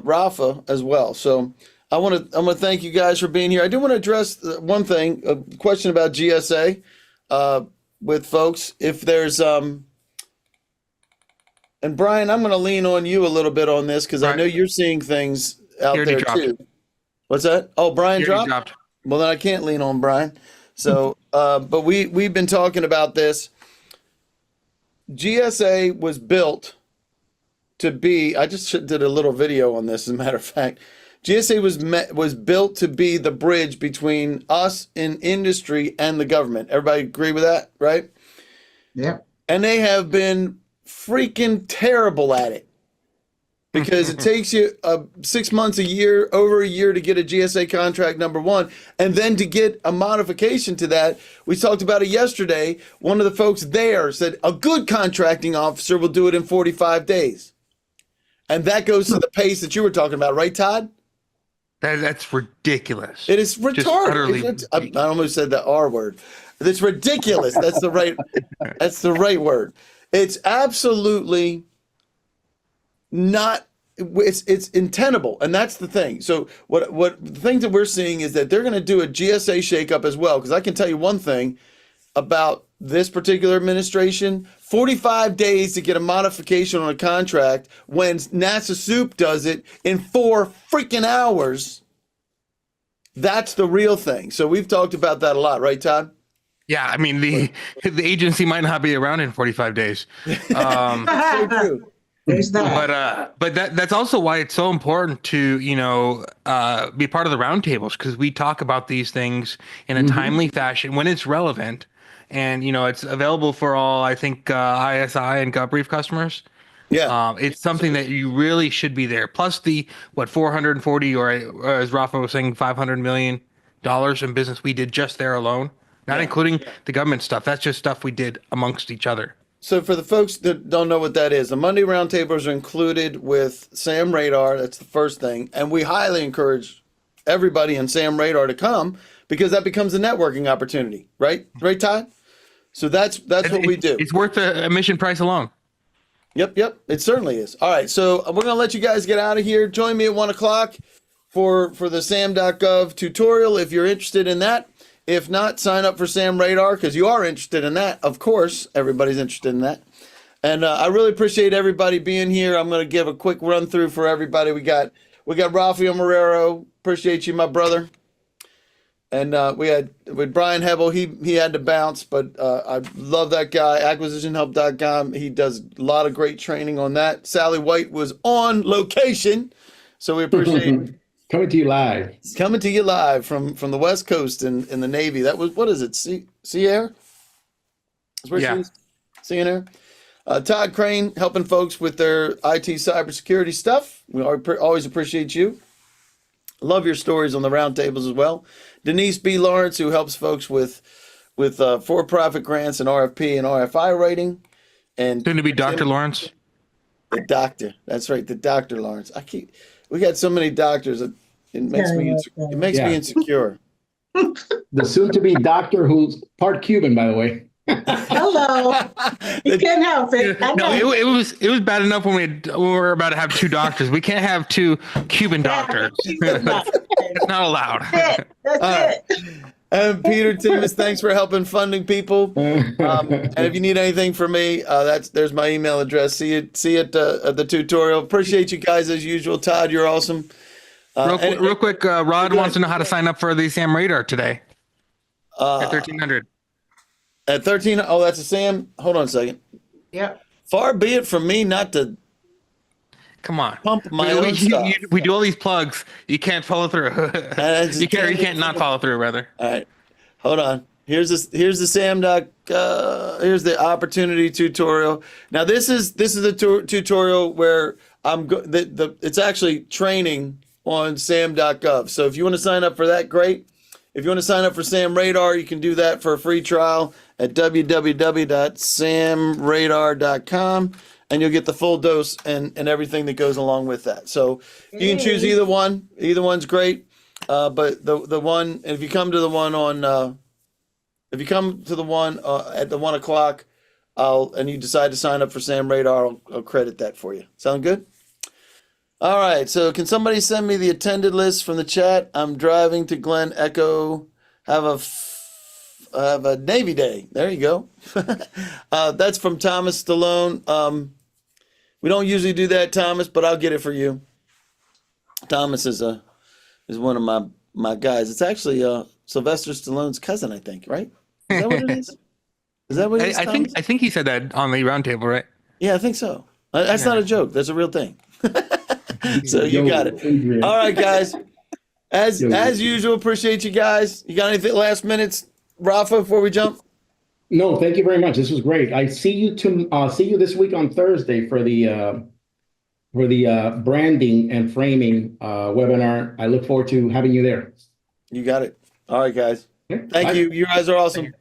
Rafa as well. So I want to thank you guys for being here. I do want to address one thing, a question about GSA with folks. If there's and Brian, I'm going to lean on you a little bit on this because I know you're seeing things out there too. What's that? Oh, Brian dropped? Well, then I can't lean on Brian. So, but we've been talking about this. GSA was built to be, I just did a little video on this, as a matter of fact. GSA was built to be the bridge between us in industry and the government. Everybody agree with that, right? Yeah. And they have been freaking terrible at it. Because it takes you 6 months, a year, over a year to get a GSA contract, number one. And then to get a modification to that, we talked about it yesterday. One of the folks there said a good contracting officer will do it in 45 days. And that goes to the pace that you were talking about, right, Todd? That's ridiculous. It is retarded. I almost said the R word. It's ridiculous. That's the right word. It's absolutely not, it's untenable, and that's the thing. So what the things that we're seeing is that they're going to do a GSA shakeup as well, because I can tell you one thing about this particular administration: 45 days to get a modification on a contract when NASA Soup does it in 4 freaking hours. That's the real thing. So we've talked about that a lot, right, Todd? Yeah, I mean the agency might not be around in 45 days. So true. There's that. But that's also why it's so important to, be part of the roundtables, because we talk about these things in a timely fashion when it's relevant, and it's available for all, I think, ISI and GovBrief customers. Yeah. It's something that you really should be there. Plus the 440, or as Rafa was saying, $500 million in business we did just there alone, not including the government stuff. That's just stuff we did amongst each other. So for the folks that don't know what that is, the Monday roundtables are included with Sam Radar. That's the first thing. And we highly encourage everybody in Sam Radar to come, because that becomes a networking opportunity, right? Right, Todd? So that's what we do. It's worth the admission price alone. Yep. It certainly is. All right. So we're going to let you guys get out of here. Join me at 1:00 for the sam.gov tutorial if you're interested in that. If not, sign up for Sam Radar, because you are interested in that. Of course, everybody's interested in that. And I really appreciate everybody being here. I'm going to give a quick run through for everybody. We got Rafael Marrero. Appreciate you, my brother. And we had with Brian Hebel, he had to bounce, but I love that guy. Acquisitionhelp.com. He does a lot of great training on that. Sally White was on location, so we appreciate Coming to you live. coming to you live from the West Coast in the Navy. That was, what is it? Sea Air? That's where Yeah. she was? Sea Air. Todd Crane helping folks with their IT cybersecurity stuff. We always appreciate you. Love your stories on the roundtables as well. Denise B. Lawrence, who helps folks with for-profit grants and RFP and RFI writing. And Soon to be Dr. Lawrence. the doctor. That's right, the Dr. Lawrence. We got so many doctors that it makes me me Yeah. insecure. The soon-to-be doctor who's part Cuban, by the way. Hello. You can't help it. I No, know. it was bad enough when we were about to have two doctors. We can't have two Cuban doctors. Cuban doctor. It's not allowed. That's it. And Peter Timmis, thanks for helping funding people. And if you need anything from me, there's my email address. See you at the tutorial. Appreciate you guys as usual. Todd, you're awesome. Real quick, Rod wants to know how to sign up for the Sam Radar today at 1300. At 13, oh, that's a Sam. Hold on a second. Yep. Far be it from me not to Come on. pump my own stuff. We do all these plugs. You can't follow through. You can't not follow through, rather. All right, hold on. Here's the Sam doc. Here's the opportunity tutorial. Now this is the tutorial where it's actually training on sam.gov. So if you want to sign up for that, great. If you want to sign up for Sam Radar, you can do that for a free trial at www.samradar.com, and you'll get the full dose and everything that goes along with that. So you can choose either one. Either one's great. But the one, if you come to the one on, at the 1 o'clock, and you decide to sign up for Sam Radar, I'll credit that for you. Sound good? All right, so can somebody send me the attended list from the chat? I'm driving to Glen Echo. Have a Navy Day. There you go. That's from Thomas Stallone. We don't usually do that, Thomas, but I'll get it for you. Thomas is one of my guys. It's actually Sylvester Stallone's cousin, I think. Right? Is that what it is? Is that what it is? I think he said that on the roundtable, right? Yeah, I think so. That's not a joke. That's a real thing. So you got it. Adrian. All right, guys. As usual, appreciate you guys. You got anything last minutes, Rafa, before we jump? No, thank you very much. This was great. I see you this week on Thursday for the branding and framing webinar. I look forward to having you there. You got it. All right, guys. Okay, Thank bye. you. You guys are awesome.